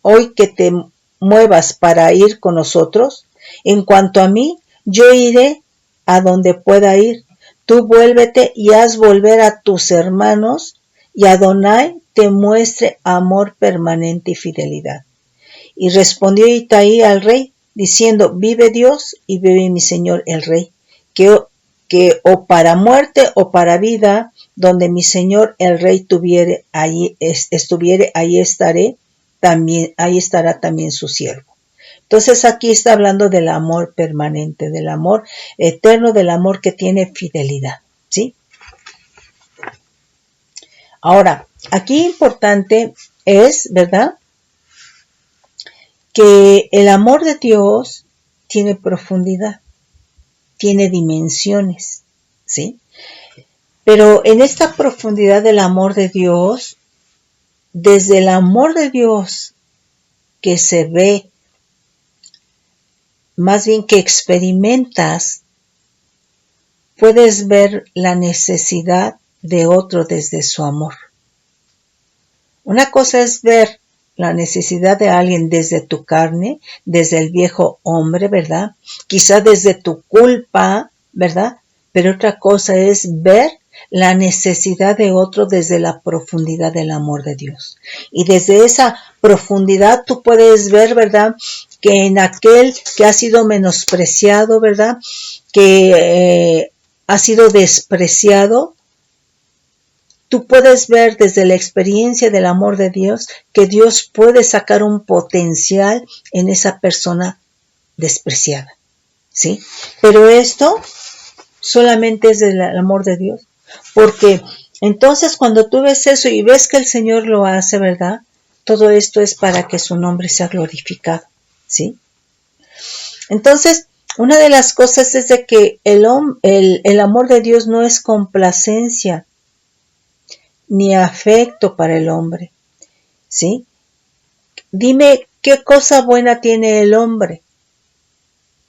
hoy que te muevas para ir con nosotros? En cuanto a mí, yo iré a donde pueda ir. Tú vuélvete y haz volver a tus hermanos y Adonai te muestre amor permanente y fidelidad. Y respondió Itaí al rey, diciendo, vive Dios y vive mi señor el rey, que o para muerte o para vida, donde mi señor el rey estuviere, ahí estará también su siervo. Entonces aquí está hablando del amor permanente, del amor eterno, del amor que tiene fidelidad, ¿sí? Ahora, aquí importante es, ¿verdad?, que el amor de Dios tiene profundidad, tiene dimensiones, ¿sí? Pero en esta profundidad del amor de Dios, desde el amor de Dios que se ve, más bien que experimentas, puedes ver la necesidad de otro desde su amor. Una cosa es ver la necesidad de alguien desde tu carne, desde el viejo hombre, ¿verdad? Quizá desde tu culpa, ¿verdad? Pero otra cosa es ver la necesidad de otro desde la profundidad del amor de Dios. Y desde esa profundidad tú puedes ver, ¿verdad?, que en aquel que ha sido menospreciado, ¿verdad?, que ha sido despreciado, tú puedes ver desde la experiencia del amor de Dios que Dios puede sacar un potencial en esa persona despreciada, ¿sí? Pero esto solamente es del amor de Dios, porque entonces cuando tú ves eso y ves que el Señor lo hace, ¿verdad?, todo esto es para que su nombre sea glorificado, ¿sí? Entonces, una de las cosas es de que el amor de Dios no es complacencia ni afecto para el hombre, ¿sí? Dime qué cosa buena tiene el hombre.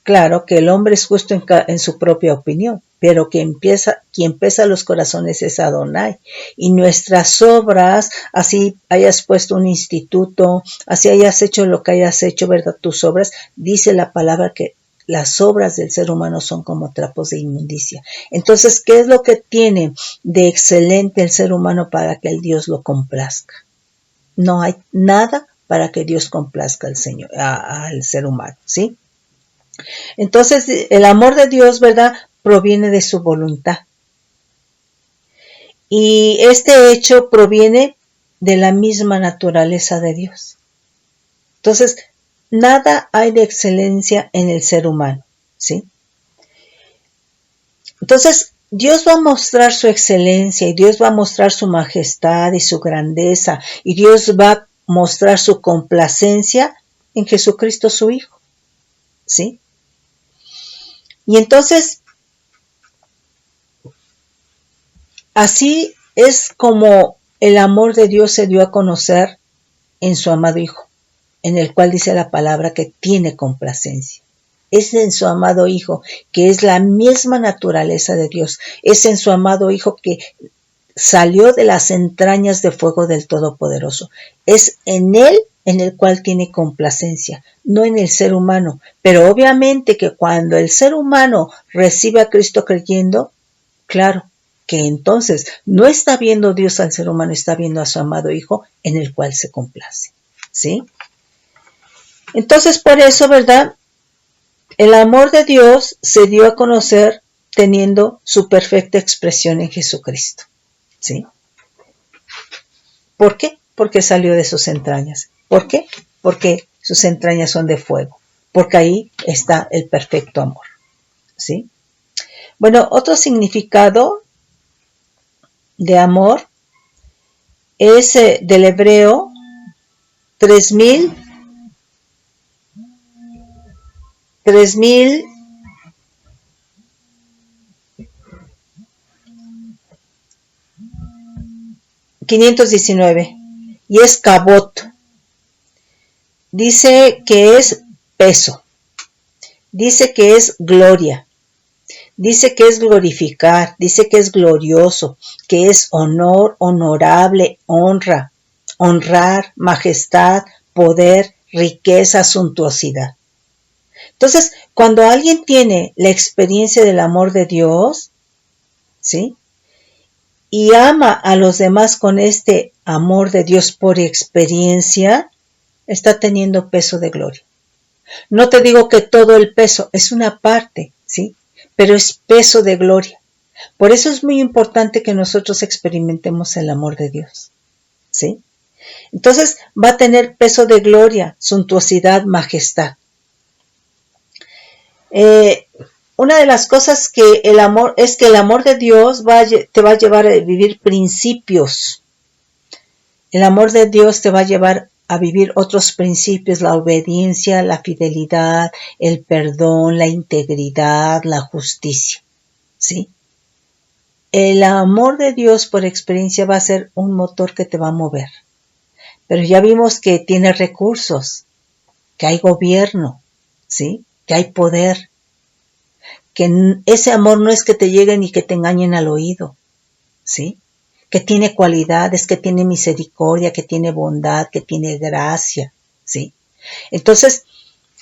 Claro que el hombre es justo en su propia opinión, pero quien pesa los corazones es Adonai. Y nuestras obras, así hayas puesto un instituto, así hayas hecho lo que hayas hecho, ¿verdad? Tus obras, dice la palabra que las obras del ser humano son como trapos de inmundicia. Entonces, ¿qué es lo que tiene de excelente el ser humano para que el Dios lo complazca? No hay nada para que Dios complazca al ser humano, ¿sí? Entonces, el amor de Dios, ¿verdad?, proviene de su voluntad. Y este hecho proviene de la misma naturaleza de Dios. Entonces, nada hay de excelencia en el ser humano, ¿sí? Entonces, Dios va a mostrar su excelencia y Dios va a mostrar su majestad y su grandeza y Dios va a mostrar su complacencia en Jesucristo su Hijo, ¿sí? Y entonces, así es como el amor de Dios se dio a conocer en su amado Hijo, en el cual dice la palabra que tiene complacencia. Es en su amado Hijo, que es la misma naturaleza de Dios. Es en su amado Hijo que salió de las entrañas de fuego del Todopoderoso. Es en Él en el cual tiene complacencia, no en el ser humano. Pero obviamente que cuando el ser humano recibe a Cristo creyendo, claro, que entonces no está viendo Dios al ser humano, está viendo a su amado Hijo en el cual se complace, ¿sí? Entonces, por eso, ¿verdad?, el amor de Dios se dio a conocer teniendo su perfecta expresión en Jesucristo, ¿sí? ¿Por qué? Porque salió de sus entrañas. ¿Por qué? Porque sus entrañas son de fuego, porque ahí está el perfecto amor, ¿sí? Bueno, otro significado de amor es del hebreo 3519 y es kabot. Dice que es peso, dice que es gloria, dice que es glorificar, dice que es glorioso, que es honor, honorable, honra, honrar, majestad, poder, riqueza, suntuosidad. Entonces, cuando alguien tiene la experiencia del amor de Dios, ¿sí?, y ama a los demás con este amor de Dios por experiencia, está teniendo peso de gloria. No te digo que todo el peso, es una parte, ¿sí? Pero es peso de gloria. Por eso es muy importante que nosotros experimentemos el amor de Dios, ¿sí? Entonces va a tener peso de gloria, suntuosidad, majestad. Una de las cosas que el amor de Dios te va a llevar a vivir principios. El amor de Dios te va a llevar a vivir otros principios, la obediencia, la fidelidad, el perdón, la integridad, la justicia, ¿sí? El amor de Dios por experiencia va a ser un motor que te va a mover. Pero ya vimos que tiene recursos, que hay gobierno, ¿sí? Que hay poder. Que ese amor no es que te lleguen y que te engañen al oído, ¿sí? Que tiene cualidades, que tiene misericordia, que tiene bondad, que tiene gracia, ¿sí? Entonces,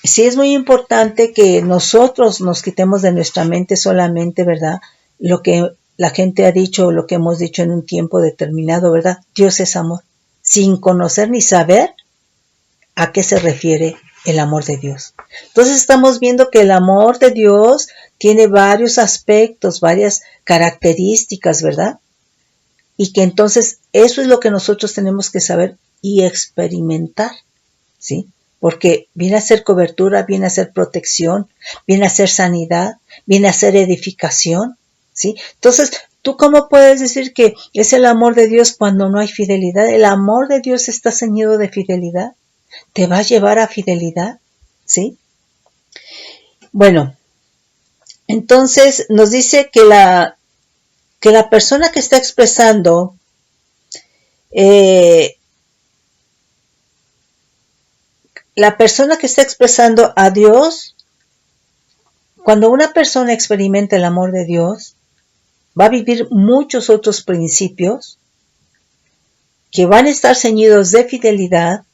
sí es muy importante que nosotros nos quitemos de nuestra mente solamente, ¿verdad? Lo que la gente ha dicho, lo que hemos dicho en un tiempo determinado, ¿verdad? Dios es amor, sin conocer ni saber a qué se refiere el amor de Dios. Entonces estamos viendo que el amor de Dios tiene varios aspectos, varias características, ¿verdad? Y que entonces eso es lo que nosotros tenemos que saber y experimentar, ¿sí? Porque viene a ser cobertura, viene a ser protección, viene a ser sanidad, viene a ser edificación, ¿sí? Entonces, ¿tú cómo puedes decir que es el amor de Dios cuando no hay fidelidad? El amor de Dios está ceñido de fidelidad. ¿Te va a llevar a fidelidad? ¿Sí? Bueno, entonces nos dice que la persona que está expresando a Dios, cuando una persona experimenta el amor de Dios, va a vivir muchos otros principios que van a estar ceñidos de fidelidad,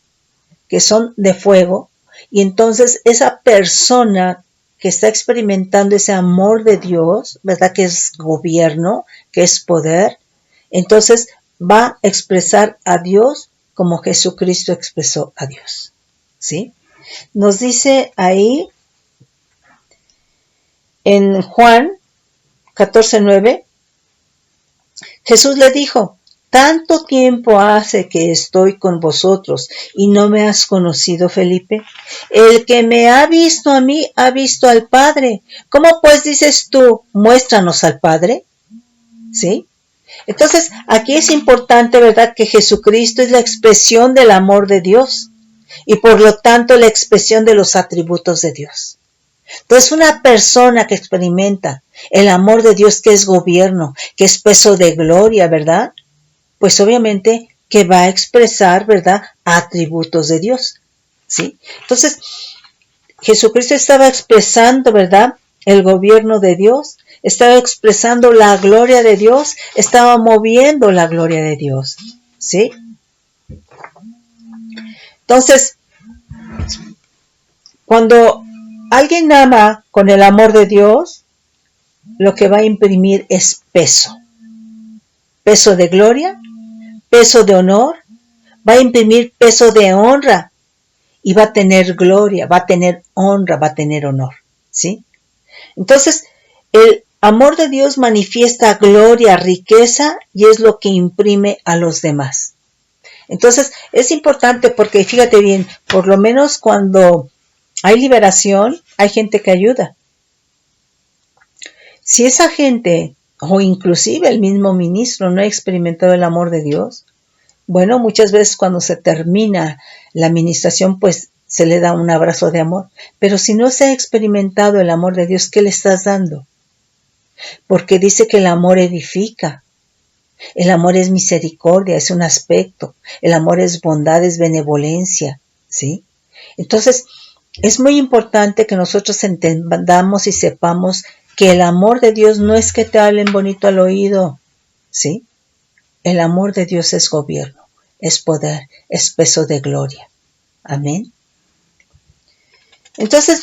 que son de fuego, y entonces esa persona que está experimentando ese amor de Dios, ¿verdad? Que es gobierno, que es poder, entonces va a expresar a Dios como Jesucristo expresó a Dios, ¿sí? Nos dice ahí en Juan 14:9, Jesús le dijo: ¿tanto tiempo hace que estoy con vosotros y no me has conocido, Felipe? El que me ha visto a mí ha visto al Padre. ¿Cómo pues dices tú, muéstranos al Padre? ¿Sí? Entonces, aquí es importante, ¿verdad?, que Jesucristo es la expresión del amor de Dios y por lo tanto la expresión de los atributos de Dios. Entonces, una persona que experimenta el amor de Dios, que es gobierno, que es peso de gloria, ¿verdad?, pues obviamente que va a expresar, ¿verdad?, atributos de Dios, ¿sí? Entonces, Jesucristo estaba expresando, ¿verdad?, el gobierno de Dios, estaba expresando la gloria de Dios, estaba moviendo la gloria de Dios, ¿sí? Entonces, cuando alguien ama con el amor de Dios, lo que va a imprimir es peso de gloria, peso de honor, va a imprimir peso de honra y va a tener gloria, va a tener honra, va a tener honor, ¿sí? Entonces, el amor de Dios manifiesta gloria, riqueza y es lo que imprime a los demás. Entonces, es importante porque, fíjate bien, por lo menos cuando hay liberación, hay gente que ayuda. Si esa gente, o inclusive el mismo ministro, no ha experimentado el amor de Dios, bueno, muchas veces cuando se termina la administración, pues se le da un abrazo de amor. Pero si no se ha experimentado el amor de Dios, ¿qué le estás dando? Porque dice que el amor edifica. El amor es misericordia, es un aspecto. El amor es bondad, es benevolencia, ¿sí? Entonces, es muy importante que nosotros entendamos y sepamos que el amor de Dios no es que te hablen bonito al oído, ¿sí? El amor de Dios es gobierno, es poder, es peso de gloria. Amén. Entonces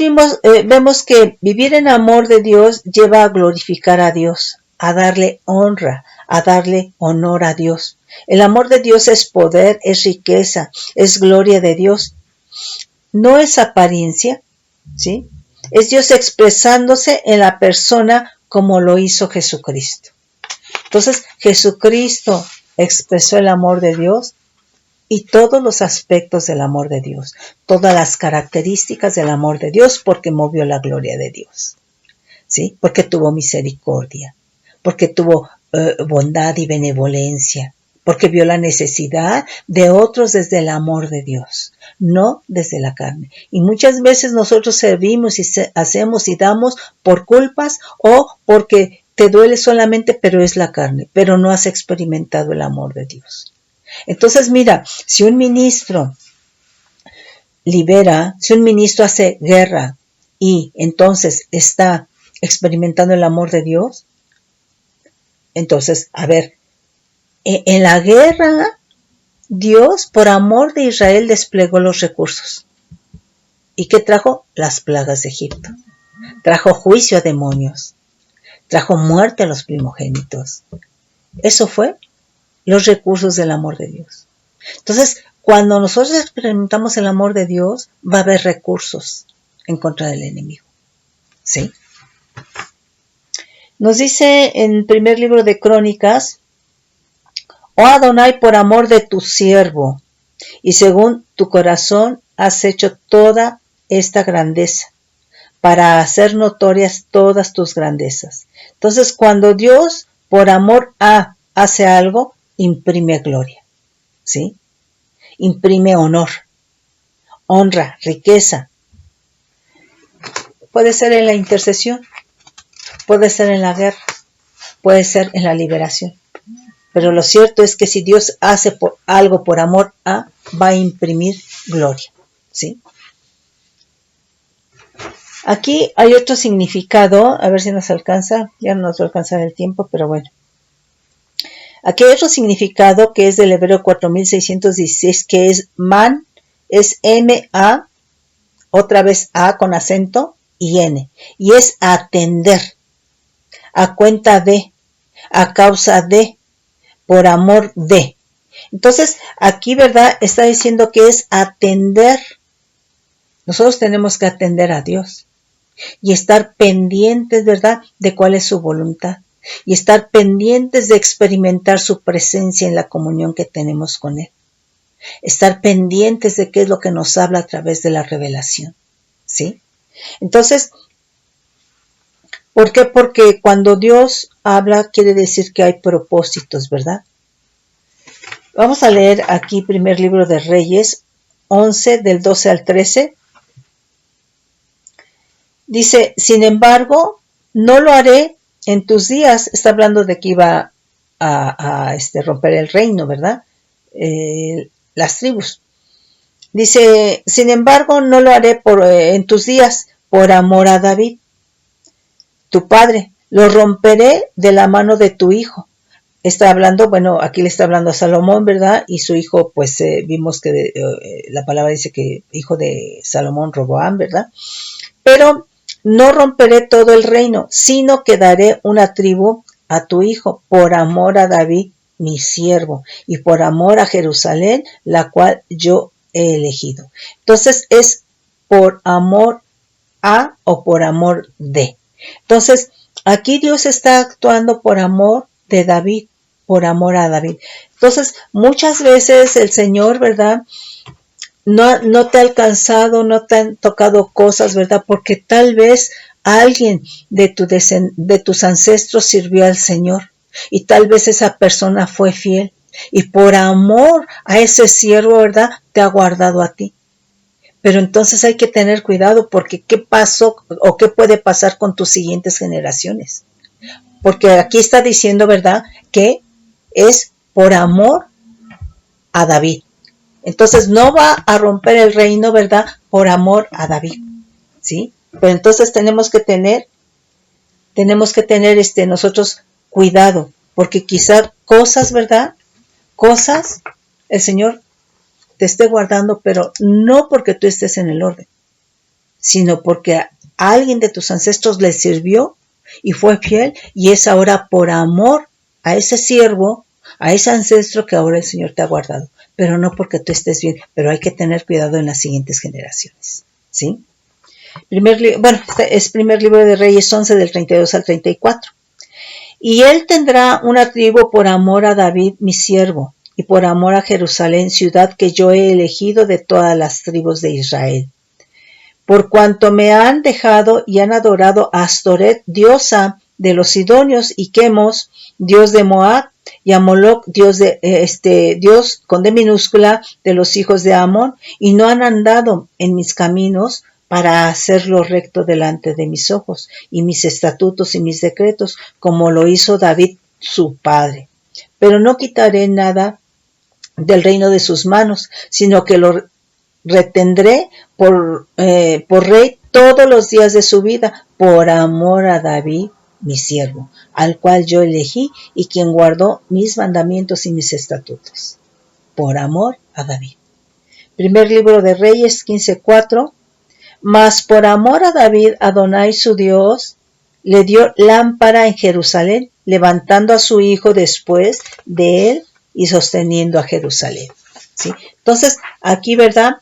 vemos que vivir en amor de Dios lleva a glorificar a Dios, a darle honra, a darle honor a Dios. El amor de Dios es poder, es riqueza, es gloria de Dios. No es apariencia, ¿sí? Es Dios expresándose en la persona como lo hizo Jesucristo. Entonces, Jesucristo expresó el amor de Dios y todos los aspectos del amor de Dios, todas las características del amor de Dios, porque movió la gloria de Dios, ¿sí? Porque tuvo misericordia, porque tuvo bondad y benevolencia, porque vio la necesidad de otros desde el amor de Dios, no desde la carne. Y muchas veces nosotros servimos y hacemos y damos por culpas o porque te duele solamente, pero es la carne, pero no has experimentado el amor de Dios. Entonces, mira, si un ministro libera, si un ministro hace guerra y entonces está experimentando el amor de Dios, entonces, a ver, en la guerra, Dios, por amor de Israel, desplegó los recursos. ¿Y qué trajo? Las plagas de Egipto. Trajo juicio a demonios. Trajo muerte a los primogénitos. Eso fue los recursos del amor de Dios. Entonces, cuando nosotros experimentamos el amor de Dios, va a haber recursos en contra del enemigo. ¿Sí? Nos dice en el primer libro de Crónicas: Oh Adonai, por amor de tu siervo, y según tu corazón has hecho toda esta grandeza, para hacer notorias todas tus grandezas. Entonces, cuando Dios, por amor a, hace algo, imprime gloria, ¿sí? Imprime honor, honra, riqueza. Puede ser en la intercesión, puede ser en la guerra, puede ser en la liberación. Pero lo cierto es que si Dios hace algo por amor a, va a imprimir gloria, ¿sí? Aquí hay otro significado, a ver si nos alcanza, ya no nos va a alcanzar el tiempo, pero bueno. Aquí hay otro significado que es del Hebreo 4616, que es man, es M-A, otra vez A con acento y N, y es atender, a cuenta de, a causa de, por amor de. Entonces, aquí, ¿verdad? Está diciendo que es atender. Nosotros tenemos que atender a Dios y estar pendientes, ¿verdad?, de cuál es su voluntad y estar pendientes de experimentar su presencia en la comunión que tenemos con Él. Estar pendientes de qué es lo que nos habla a través de la revelación, ¿sí? Entonces, ¿por qué? Porque cuando Dios habla quiere decir que hay propósitos, ¿verdad? Vamos a leer aquí primer libro de Reyes 11 del 12 al 13. Dice, sin embargo, no lo haré en tus días. Está hablando de que iba a romper el reino, ¿verdad? Las tribus. Dice, sin embargo, no lo haré en tus días por amor a David, tu padre. Lo romperé de la mano de tu hijo. Está hablando, bueno, aquí le está hablando a Salomón, ¿verdad? Y su hijo, pues vimos que la palabra dice que hijo de Salomón, Roboam, ¿verdad? Pero no romperé todo el reino, sino que daré una tribu a tu hijo por amor a David, mi siervo, y por amor a Jerusalén, la cual yo he elegido. Entonces es por amor a o por amor de. Entonces, aquí Dios está actuando por amor de David, por amor a David. Entonces, muchas veces el Señor, ¿verdad?, no te ha alcanzado, no te han tocado cosas, ¿verdad? Porque tal vez alguien de tus ancestros sirvió al Señor y tal vez esa persona fue fiel y por amor a ese siervo, ¿verdad?, te ha guardado a ti. Pero entonces hay que tener cuidado porque ¿qué pasó o qué puede pasar con tus siguientes generaciones? Porque aquí está diciendo, ¿verdad?, que es por amor a David. Entonces no va a romper el reino, ¿verdad?, por amor a David, ¿sí? Pero entonces tenemos que tener nosotros cuidado, porque quizá cosas, ¿verdad?, cosas el Señor te esté guardando, pero no porque tú estés en el orden, sino porque a alguien de tus ancestros le sirvió y fue fiel y es ahora por amor a ese siervo, a ese ancestro que ahora el Señor te ha guardado, pero no porque tú estés bien, pero hay que tener cuidado en las siguientes generaciones, ¿sí? Es primer libro de Reyes 11 del 32 al 34. Y él tendrá una tribu por amor a David, mi siervo, y por amor a Jerusalén, ciudad que yo he elegido de todas las tribus de Israel. Por cuanto me han dejado y han adorado a Astoret, diosa de los sidonios, y Quemos, dios de Moab, y a Moloc, dios con D minúscula de los hijos de Amón, y no han andado en mis caminos para hacer lo recto delante de mis ojos, y mis estatutos y mis decretos, como lo hizo David su padre. Pero no quitaré nada del reino de sus manos, sino que lo retendré por rey todos los días de su vida, por amor a David, mi siervo, al cual yo elegí y quien guardó mis mandamientos y mis estatutos. Por amor a David. Primer libro de Reyes 15:4. Mas por amor a David, Adonai su Dios, le dio lámpara en Jerusalén, levantando a su hijo después de él y sosteniendo a Jerusalén. ¿Sí? Entonces, aquí, ¿verdad?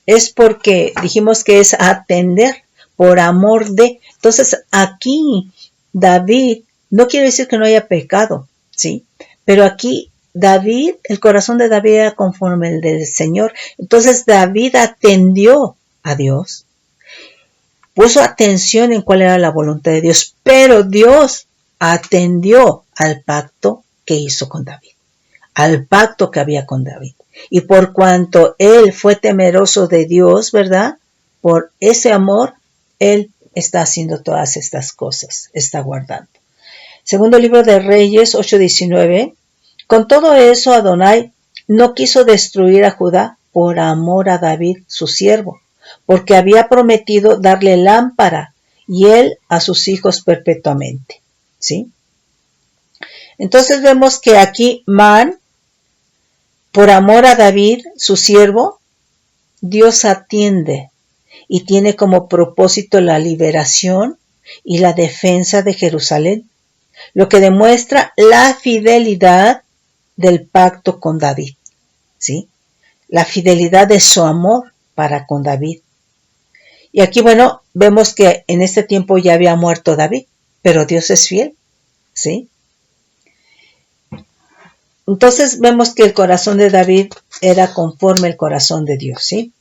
Es porque dijimos que es atender por amor de. Entonces, aquí David, no quiere decir que no haya pecado, ¿sí? Pero aquí David, el corazón de David era conforme el del Señor. Entonces, David atendió a Dios, puso atención en cuál era la voluntad de Dios, pero Dios atendió al pacto que hizo con David, al pacto que había con David. Y por cuanto él fue temeroso de Dios, ¿verdad? Por ese amor, él está haciendo todas estas cosas, está guardando. Segundo libro de Reyes 8:19. Con todo eso, Adonai no quiso destruir a Judá por amor a David, su siervo, porque había prometido darle lámpara y él a sus hijos perpetuamente. ¿Sí? Entonces vemos que aquí por amor a David, su siervo, Dios atiende y tiene como propósito la liberación y la defensa de Jerusalén, lo que demuestra la fidelidad del pacto con David, ¿sí? La fidelidad de su amor para con David. Y aquí, bueno, vemos que en este tiempo ya había muerto David, pero Dios es fiel, ¿sí? Entonces vemos que el corazón de David era conforme al corazón de Dios, ¿sí?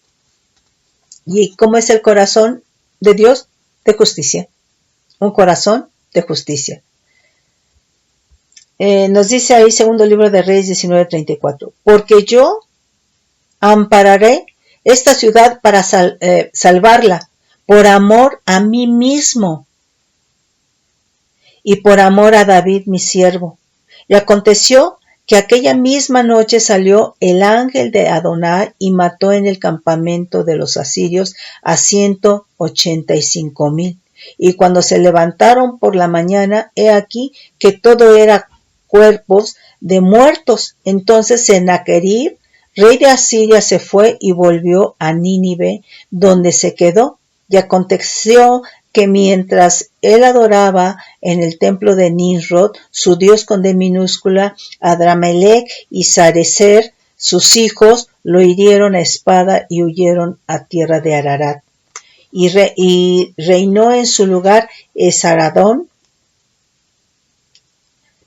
¿Y cómo es el corazón de Dios? De justicia. Un corazón de justicia. Nos dice ahí, segundo libro de Reyes 19:34. Porque yo ampararé esta ciudad para salvarla, por amor a mí mismo y por amor a David mi siervo. Y aconteció que aquella misma noche salió el ángel de Adonai y mató en el campamento de los asirios a 185,000. Y cuando se levantaron por la mañana, he aquí que todo era cuerpos de muertos. Entonces Sennacherib, rey de Asiria, se fue y volvió a Nínive, donde se quedó. Y aconteció que mientras él adoraba en el templo de Nimrod, su dios con D minúscula, Adramelech y Sarecer, sus hijos, lo hirieron a espada y huyeron a tierra de Ararat. Y reinó en su lugar Esaradón,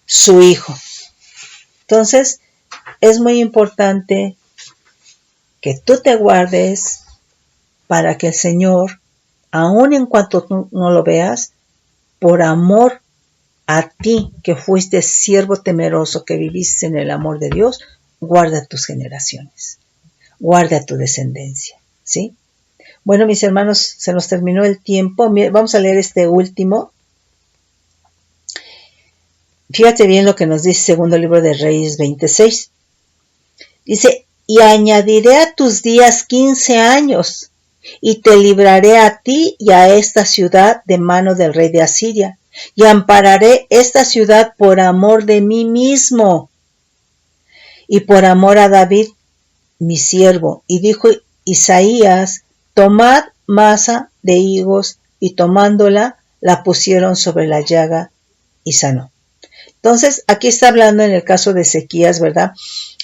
su hijo. Entonces, es muy importante que tú te guardes para que el Señor, aun en cuanto tú no lo veas, por amor a ti que fuiste siervo temeroso, que viviste en el amor de Dios, guarda tus generaciones, guarda tu descendencia, ¿sí? Bueno, mis hermanos, se nos terminó el tiempo. Vamos a leer este último. Fíjate bien lo que nos dice segundo libro de Reyes 26. Dice, y añadiré a tus días 15 años, y te libraré a ti y a esta ciudad de mano del rey de Asiria, y ampararé esta ciudad por amor de mí mismo, y por amor a David, mi siervo. Y dijo Isaías, tomad masa de higos, y tomándola, la pusieron sobre la llaga y sanó. Entonces, aquí está hablando en el caso de Ezequías, ¿verdad?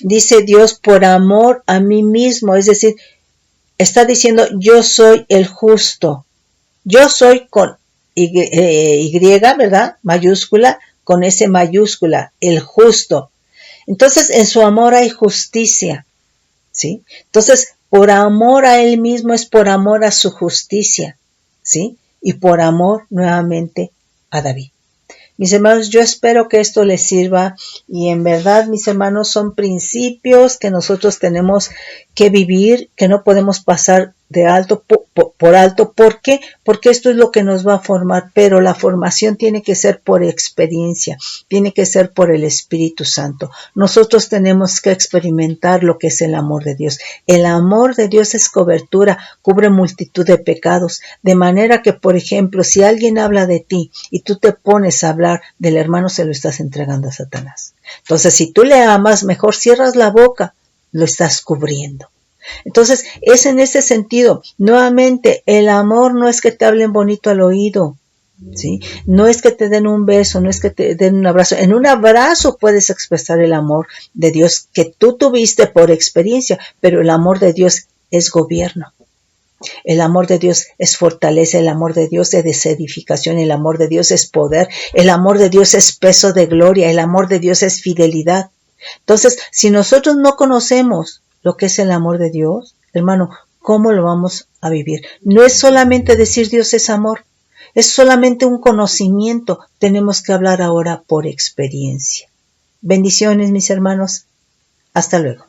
Dice Dios, por amor a mí mismo, es decir, está diciendo, yo soy el justo. Yo soy con Y, ¿verdad? Mayúscula, con S mayúscula, el justo. Entonces, en su amor hay justicia, ¿sí? Entonces, por amor a él mismo es por amor a su justicia, ¿sí? Y por amor nuevamente a David. Mis hermanos, yo espero que esto les sirva y en verdad, mis hermanos, son principios que nosotros tenemos que vivir, que no podemos pasar de alto por alto. ¿Por qué? Porque esto es lo que nos va a formar, pero la formación tiene que ser por experiencia, tiene que ser por el Espíritu Santo. Nosotros tenemos que experimentar lo que es el amor de Dios. El amor de Dios es cobertura, cubre multitud de pecados, de manera que, por ejemplo, si alguien habla de ti y tú te pones a hablar del hermano, se lo estás entregando a Satanás. Entonces, si tú le amas, mejor cierras la boca, lo estás cubriendo. Entonces, es en ese sentido, nuevamente, el amor no es que te hablen bonito al oído, ¿sí? No es que te den un beso, no es que te den un abrazo. En un abrazo puedes expresar el amor de Dios que tú tuviste por experiencia, pero el amor de Dios es gobierno. El amor de Dios es fortaleza, el amor de Dios es edificación, el amor de Dios es poder, el amor de Dios es peso de gloria, el amor de Dios es fidelidad. Entonces, si nosotros no conocemos lo que es el amor de Dios, hermano, ¿cómo lo vamos a vivir? No es solamente decir Dios es amor, es solamente un conocimiento. Tenemos que hablar ahora por experiencia. Bendiciones, mis hermanos. Hasta luego.